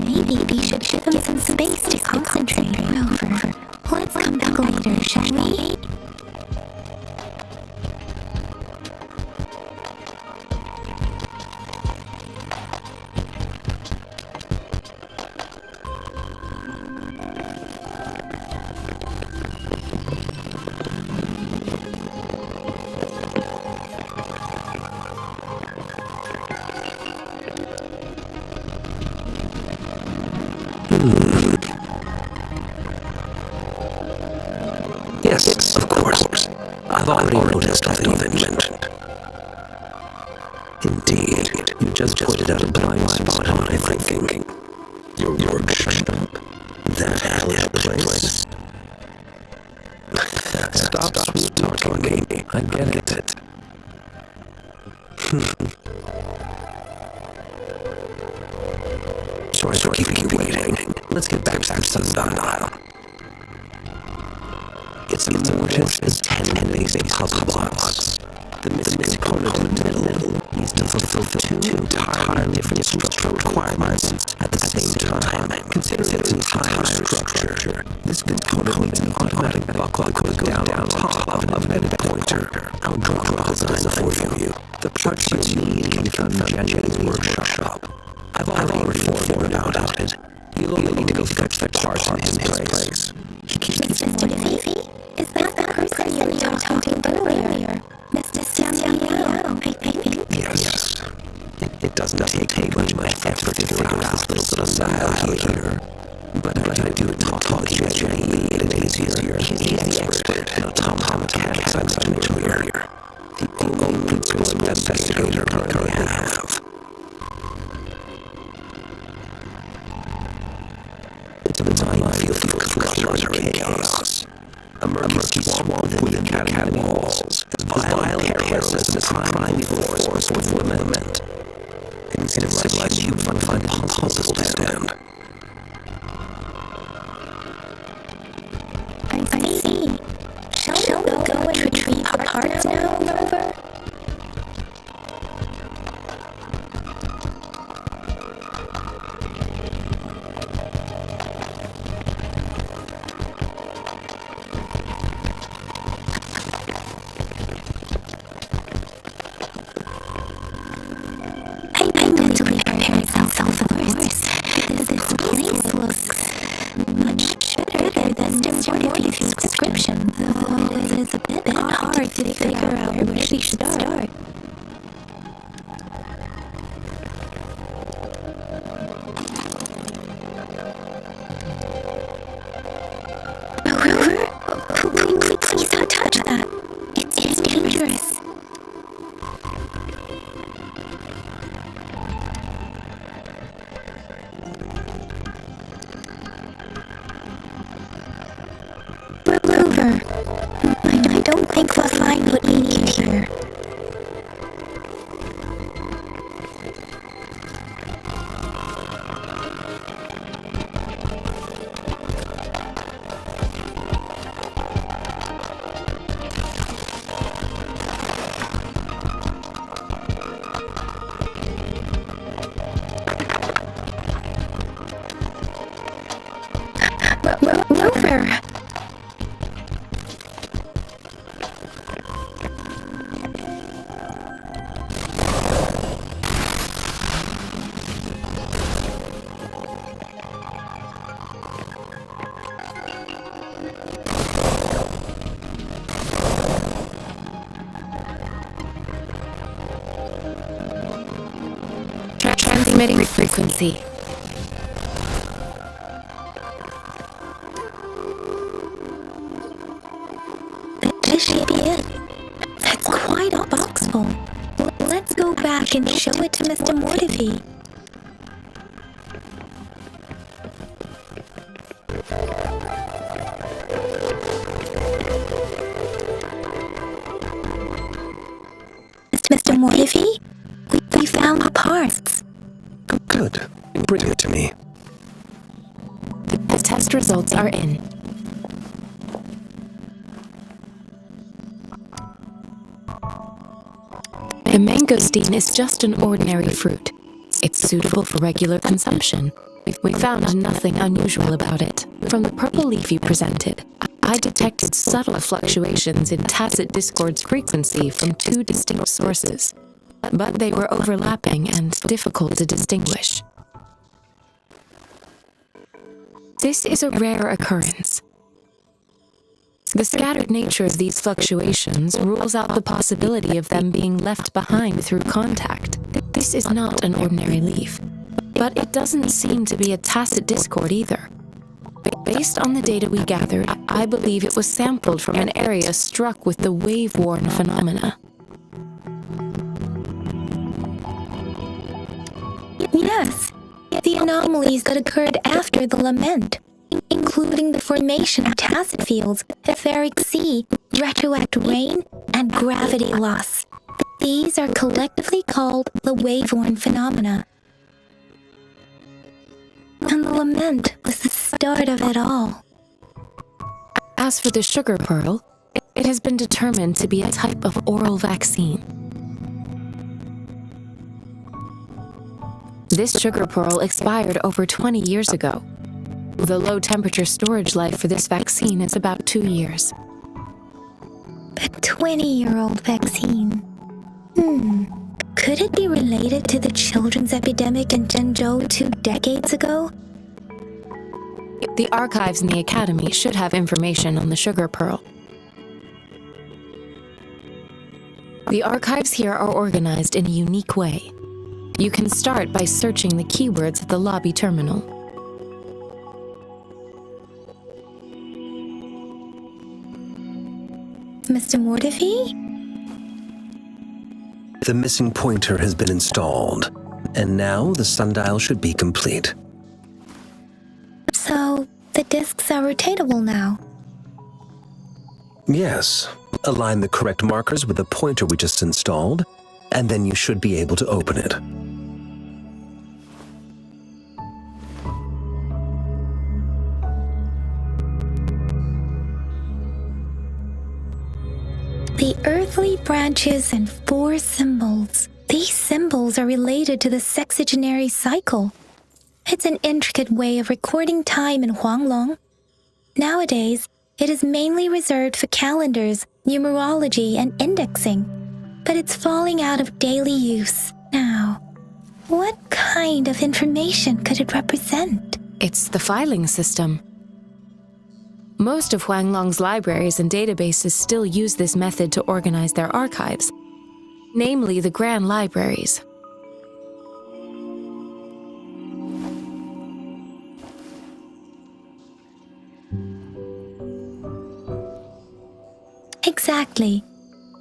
Maybe we should give him some space to concentrate. Rover, let's come back later, shall we? Yes, of course. I've already noticed nothing you've mentioned. Indeed, you just pointed out a blind spot in my thinking. Your workshop. That hellish place. Stop sweet-talking me. I get it. Sorry for keeping you waiting. Let's get back to the sundial. It's mortise is 10-based puzzle blocks. The missing component in the middle needs to fulfill two entirely different structural requirements at the same time. Consider its entire structure. This component needs an automatic buckle that goes down on top of an embedded pointer. I'll draw a design for you. The parts you need can be found in Jenny's workshop. I've already informed him about it. You'll only need to go fetch the parts in his place. Mr. Mortifi? Is that the person you were talking to earlier? Mr. Xiao, I think. Yes. It doesn't take much effort to figure out this little style here. But I do talk to Jenny, it is easier. He's the expert in automata mechanics I mentioned earlier. The only principal investigator I currently have. It's a minefield of clutter and chaos. A murky swamp within the academy walls, as vile and perilous as a prime force with lament. In civilized you find it impossible to stand. I see. Shall we go and retrieve our parts now, Rover? I mentally prepare myself for this. This place looks much better than Mr. Mortifi's description, though it is a bit hard to figure out where we should start. Rover, please don't touch that. It's dangerous. Rover, I don't think we'll find what we need here. Rover! Transmitting frequency. This should be it. right off box full. Let's go back and show it to Mr. Mortivy. Mr. Mortivy, we found the parts. Good. Bring it to me. The test results are in. The mangosteen is just an ordinary fruit. It's suitable for regular consumption. We found nothing unusual about it. From the purple leaf you presented, I detected subtle fluctuations in tacit discord's frequency from two distinct sources, but they were overlapping and difficult to distinguish. This is a rare occurrence. The scattered nature of these fluctuations rules out the possibility of them being left behind through contact. This is not an ordinary leaf, but it doesn't seem to be a tacit discord either. Based on the data we gathered, I believe it was sampled from an area struck with the wave-worn phenomena. Yes, the anomalies that occurred after the lament, including the formation of tacit fields, etheric sea, retroact rain, and gravity loss. These are collectively called the wave-worn phenomena. And the lament was the start of it all. As for the sugar pearl, it has been determined to be a type of oral vaccine. This sugar pearl expired over 20 years ago. The low-temperature storage life for this vaccine is about 2 years. A 20-year-old vaccine. Could it be related to the children's epidemic in Zhengzhou 2 decades ago? The archives in the Academy should have information on the sugar pearl. The archives here are organized in a unique way. You can start by searching the keywords at the lobby terminal. Mr. Mortivy? The missing pointer has been installed, and now the sundial should be complete. So, the discs are rotatable now? Yes. Align the correct markers with the pointer we just installed, and then you should be able to open it. The earthly branches and 4 symbols. These symbols are related to the sexagenary cycle. It's an intricate way of recording time in Huanglong. Nowadays, it is mainly reserved for calendars, numerology, and indexing. But it's falling out of daily use now. What kind of information could it represent? It's the filing system. Most of Huanglong's libraries and databases still use this method to organize their archives, namely the Grand Libraries. Exactly.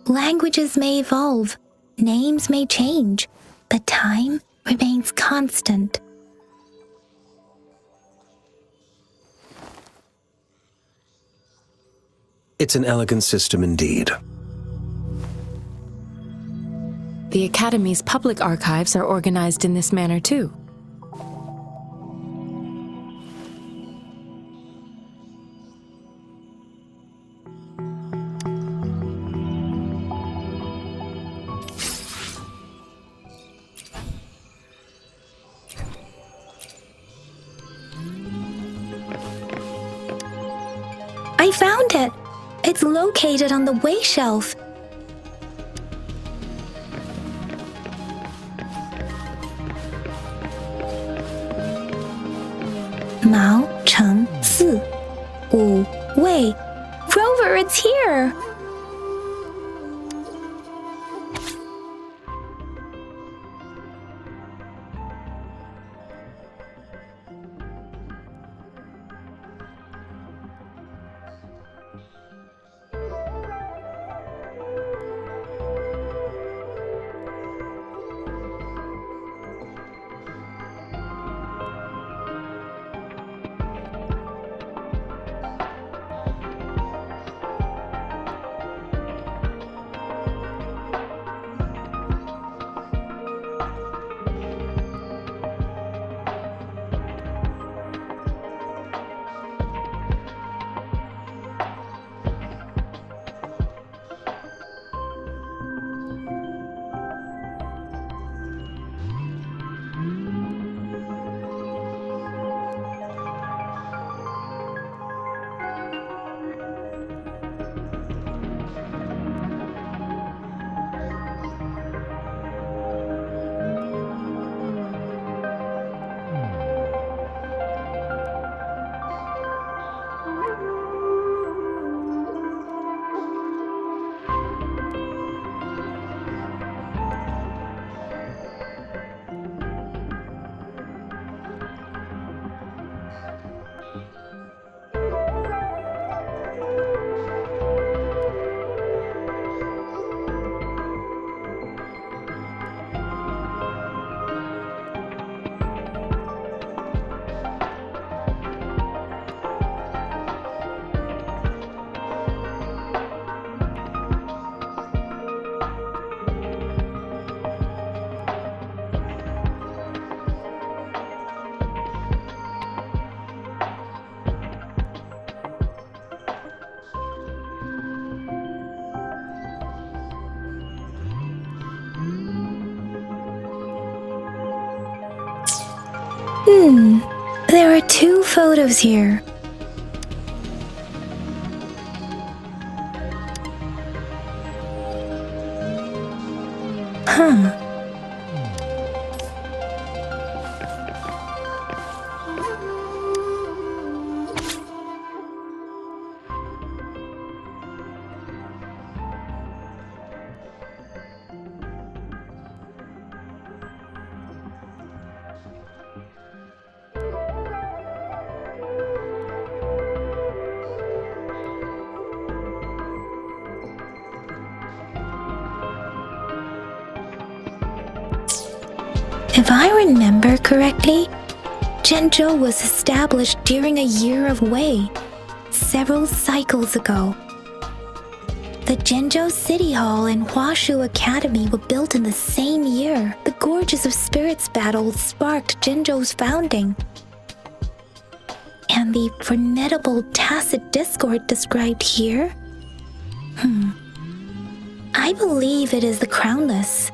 Languages may evolve, names may change, but time remains constant. It's an elegant system indeed. The Academy's public archives are organized in this manner too. I found it! It's located on the way shelf. Mao Cheng Si Wu Wei. Rover, it's here! There are 2 photos here. Huh. If I remember correctly, Zhenzhou was established during a year of Wei, several cycles ago. The Zhenzhou City Hall and Huashu Academy were built in the same year. The Gorges of Spirits battle sparked Zhenzhou's founding. And the formidable tacit discord described here? I believe it is the Crownless.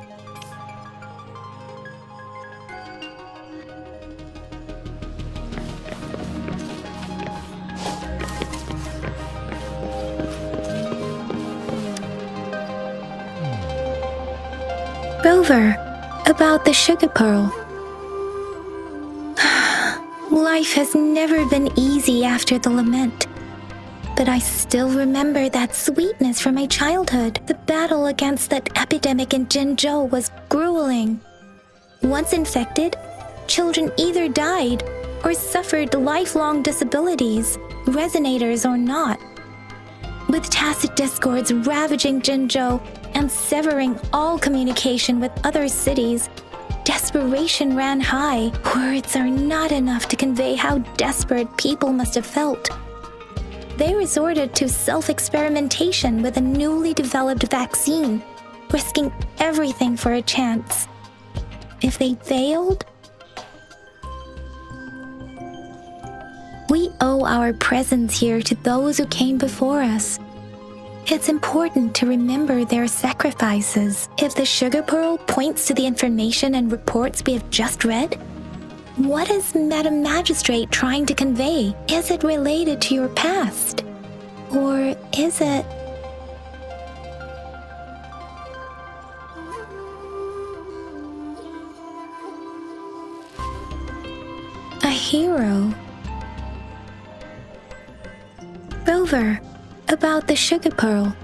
Rover, about the sugar pearl. Life has never been easy after the lament, but I still remember that sweetness from my childhood. The battle against that epidemic in Zhenzhou was grueling. Once infected, children either died or suffered lifelong disabilities, resonators or not. With tacit discords ravaging Zhenzhou and severing all communication with other cities, desperation ran high. Words are not enough to convey how desperate people must have felt. They resorted to self-experimentation with a newly developed vaccine, risking everything for a chance. If they failed, we owe our presence here to those who came before us. It's important to remember their sacrifices. If the sugar pearl points to the information and reports we have just read, what is Madam Magistrate trying to convey? Is it related to your past? Or is it... a hero? Rover, about the sugar pearl.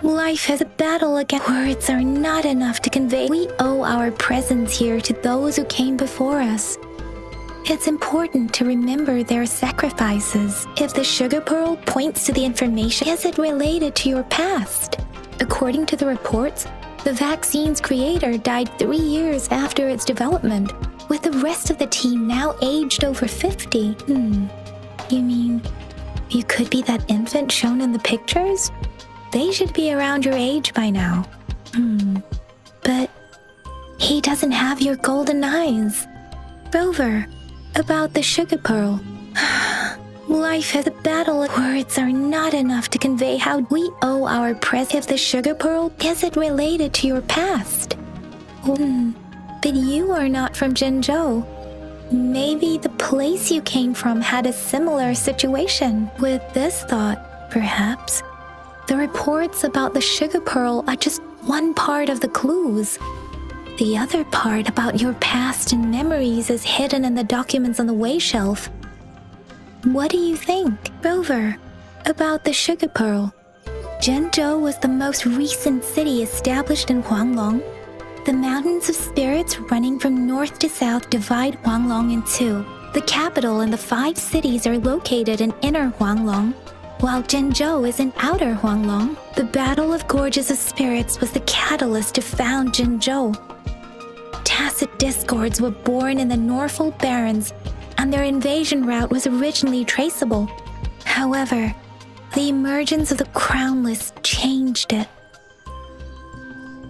Life has a battle against... Words are not enough to convey. We owe our presence here to those who came before us. It's important to remember their sacrifices. If the sugar pearl points to the information, is it related to your past? According to the reports, the vaccine's creator died 3 years after its development, with the rest of the team now aged over 50. You mean... you could be that infant shown in the pictures? They should be around your age by now. But he doesn't have your golden eyes. Rover, about the sugar pearl. Life has a battle. Words are not enough to convey how we owe our presence. If the sugar pearl, is it related to your past? But you are not from Zhenzhou. Maybe the place you came from had a similar situation. With this thought, perhaps, the reports about the sugar pearl are just one part of the clues. The other part about your past and memories is hidden in the documents on the way shelf. What do you think, Rover, about the sugar pearl? Zhenzhou was the most recent city established in Huanglong. The mountains of spirits running from north to south divide Huanglong in two. The capital and the 5 cities are located in inner Huanglong, while Zhenzhou is in outer Huanglong. The Battle of Gorges of Spirits was the catalyst to found Zhenzhou. Tacit discords were born in the Norfolk Barrens, and their invasion route was originally traceable. However, the emergence of the Crownless changed it.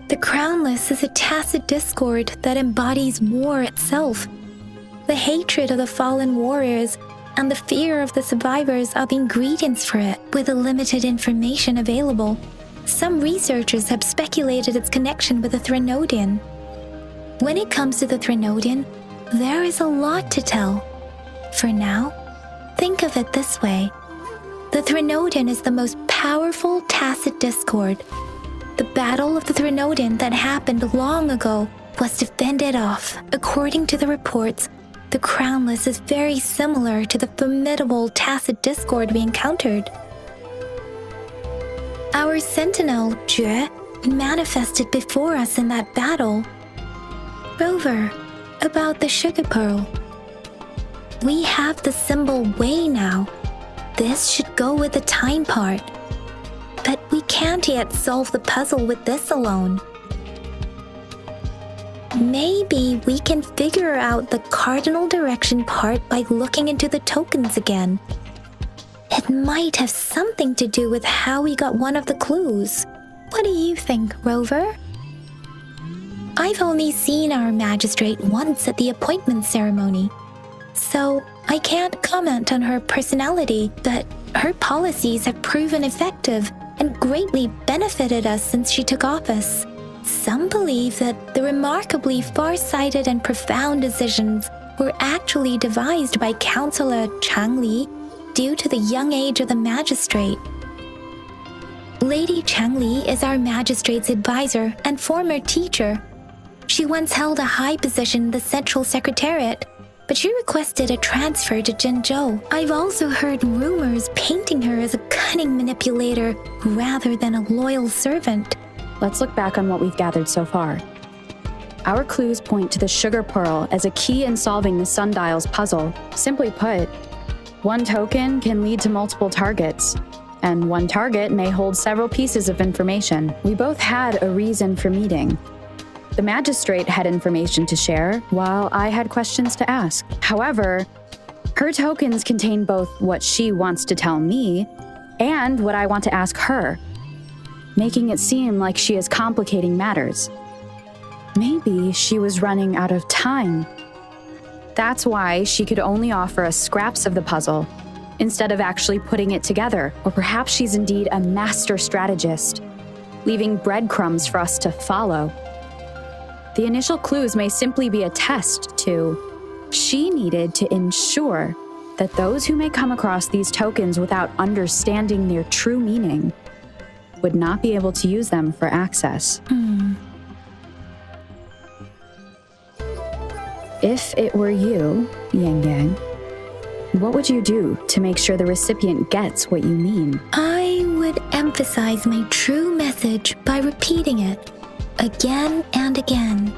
The Crownless is a tacit discord that embodies war itself. The hatred of the fallen warriors and the fear of the survivors are the ingredients for it. With the limited information available, some researchers have speculated its connection with the Threnodian. When it comes to the Threnodian, There is a lot to tell. For now, think of it this way. The Threnodin is the most powerful tacit discord. The Battle of the Threnodin that happened long ago was to fend it off. According to the reports, the Crownless is very similar to the formidable tacit discord we encountered. Our sentinel, Jue, manifested before us in that battle. Rover, about the sugar pearl. We have the symbol Wei now. This should go with the time part. But we can't yet solve the puzzle with this alone. Maybe we can figure out the cardinal direction part by looking into the tokens again. It might have something to do with how we got one of the clues. What do you think, Rover? I've only seen our magistrate once at the appointment ceremony, so I can't comment on her personality, but her policies have proven effective and greatly benefited us since she took office. Some believe that the remarkably far-sighted and profound decisions were actually devised by Councillor Changli due to the young age of the magistrate. Lady Changli is our magistrate's advisor and former teacher. She once held a high position in the Central Secretariat, but she requested a transfer to Zhengzhou. I've also heard rumors painting her as a cunning manipulator rather than a loyal servant. Let's look back on what we've gathered so far. Our clues point to the sugar pearl as a key in solving the sundial's puzzle. Simply put, one token can lead to multiple targets, and one target may hold several pieces of information. We both had a reason for meeting. The magistrate had information to share, while I had questions to ask. However, her tokens contain both what she wants to tell me and what I want to ask her, making it seem like she is complicating matters. Maybe she was running out of time. That's why she could only offer us scraps of the puzzle, instead of actually putting it together. Or perhaps she's indeed a master strategist, leaving breadcrumbs for us to follow. The initial clues may simply be a test to she needed to ensure that those who may come across these tokens without understanding their true meaning would not be able to use them for access. If it were you, Yang Yang, what would you do to make sure the recipient gets what you mean? I would emphasize my true message by repeating it again and again.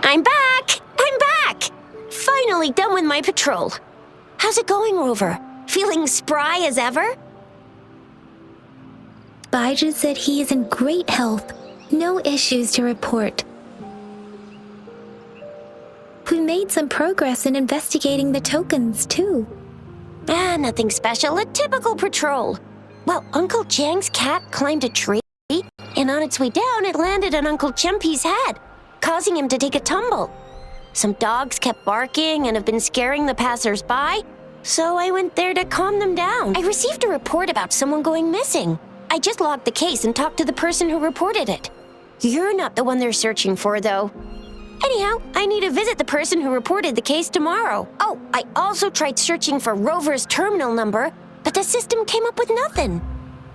I'm back! I'm back! Finally done with my patrol. How's it going, Rover? Feeling spry as ever? Baiju said he is in great health. No issues to report. We made some progress in investigating the tokens, too. Nothing special. A typical patrol. Well, Uncle Chang's cat climbed a tree, and on its way down, it landed on Uncle Chempi's head, causing him to take a tumble. Some dogs kept barking and have been scaring the passers-by, So I went there to calm them down. I received a report about someone going missing. I just logged the case and talked to the person who reported it. You're not the one they're searching for, though. Anyhow, I need to visit the person who reported the case tomorrow. Oh, I also tried searching for Rover's terminal number, but the system came up with nothing.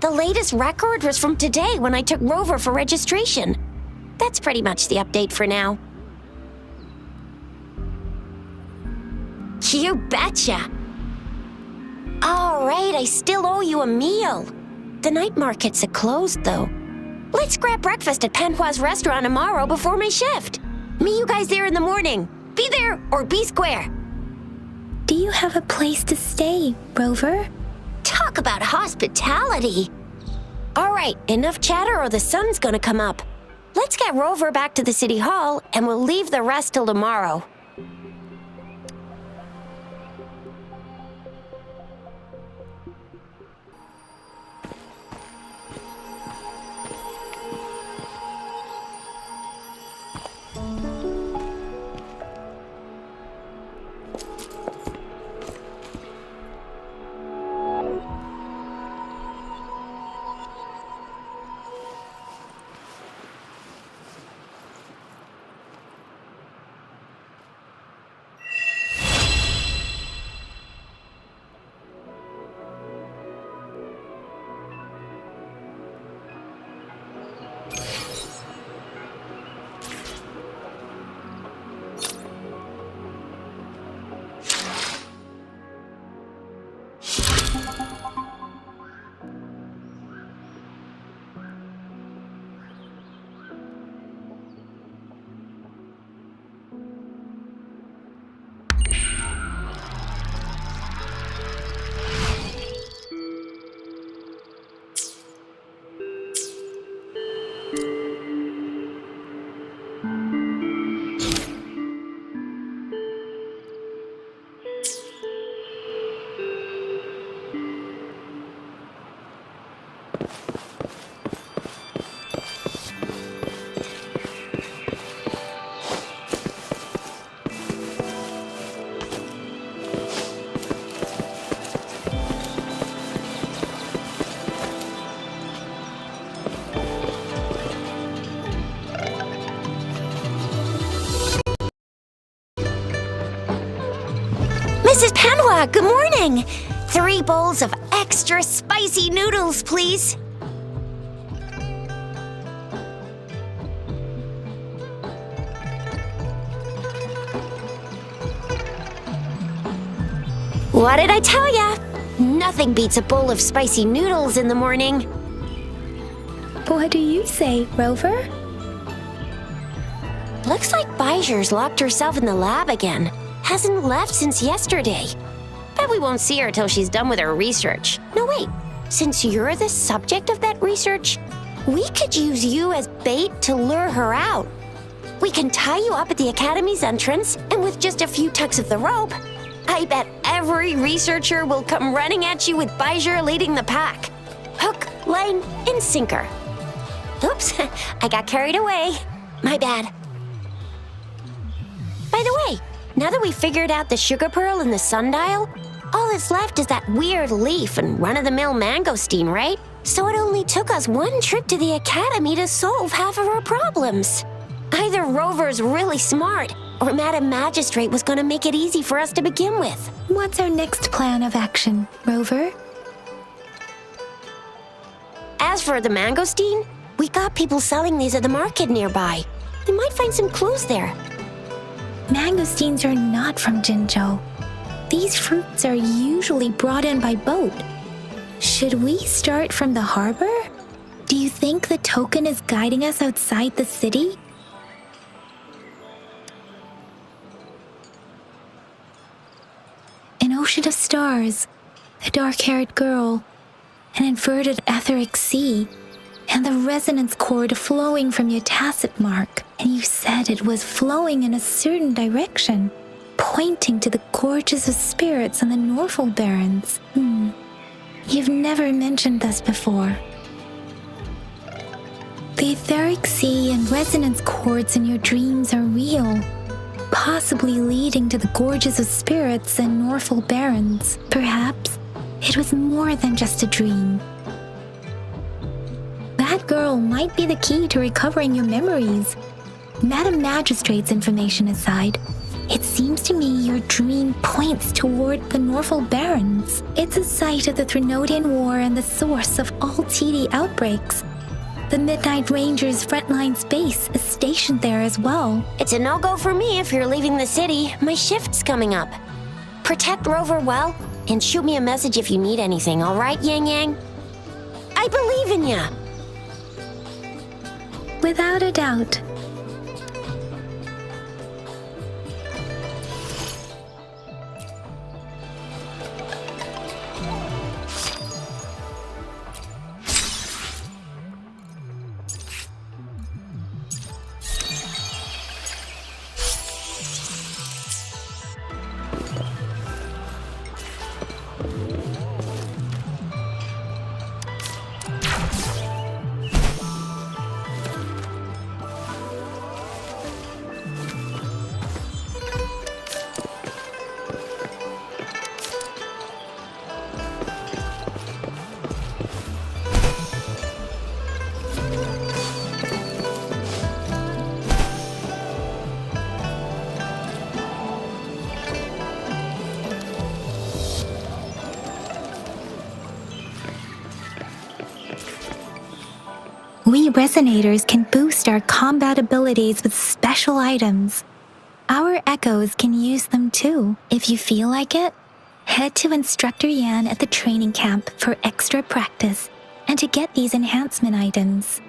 The latest record was from today when I took Rover for registration. That's pretty much the update for now. You betcha! All right, I still owe you a meal. The night markets are closed, though. Let's grab breakfast at Panhua's restaurant tomorrow before my shift. Meet you guys there in the morning. Be there or be square. Do you have a place to stay, Rover? Talk about hospitality. All right, enough chatter or the sun's gonna come up. Let's get Rover back to the city hall and we'll leave the rest till tomorrow. Mrs. Panhua, good morning! 3 bowls of extra spicy noodles, please. What did I tell ya? Nothing beats a bowl of spicy noodles in the morning. What do you say, Rover? Looks like Bijou's locked herself in the lab again. Hasn't left since yesterday. Bet we won't see her till she's done with her research. No, wait. Since you're the subject of that research, we could use you as bait to lure her out. We can tie you up at the Academy's entrance, and with just a few tugs of the rope, I bet every researcher will come running at you with Bijou leading the pack. Hook, line, and sinker. Oops, I got carried away. My bad. By the way, now that we figured out the sugar pearl and the sundial, all that's left is that weird leaf and run-of-the-mill mangosteen, right? So it only took us 1 trip to the Academy to solve half of our problems. Either Rover's really smart, or Madam Magistrate was gonna make it easy for us to begin with. What's our next plan of action, Rover? As for the mangosteen, we got people selling these at the market nearby. We might find some clues there. Mangosteens are not from Jinzhou. These fruits are usually brought in by boat. Should we start from the harbor? Do you think the token is guiding us outside the city? An ocean of stars, a dark-haired girl, an inverted etheric sea, and the resonance cord flowing from your tacit mark. And you said it was flowing in a certain direction, pointing to the gorges of spirits on the Norfolk Barrens. You've never mentioned this before. The etheric sea and resonance cords in your dreams are real, possibly leading to the Gorges of Spirits and Norfolk Barrens. Perhaps it was more than just a dream. That girl might be the key to recovering your memories. Madam Magistrate's information aside, it seems to me your dream points toward the Norfolk Barrens. It's a site of the Threnodian War and the source of all TD outbreaks. The Midnight Rangers' frontline base is stationed there as well. It's a no-go for me if you're leaving the city. My shift's coming up. Protect Rover well, and shoot me a message if you need anything, all right, Yang Yang? I believe in ya! Without a doubt. We Resonators can boost our combat abilities with special items. Our Echoes can use them too. If you feel like it, head to Instructor Yan at the training camp for extra practice and to get these enhancement items.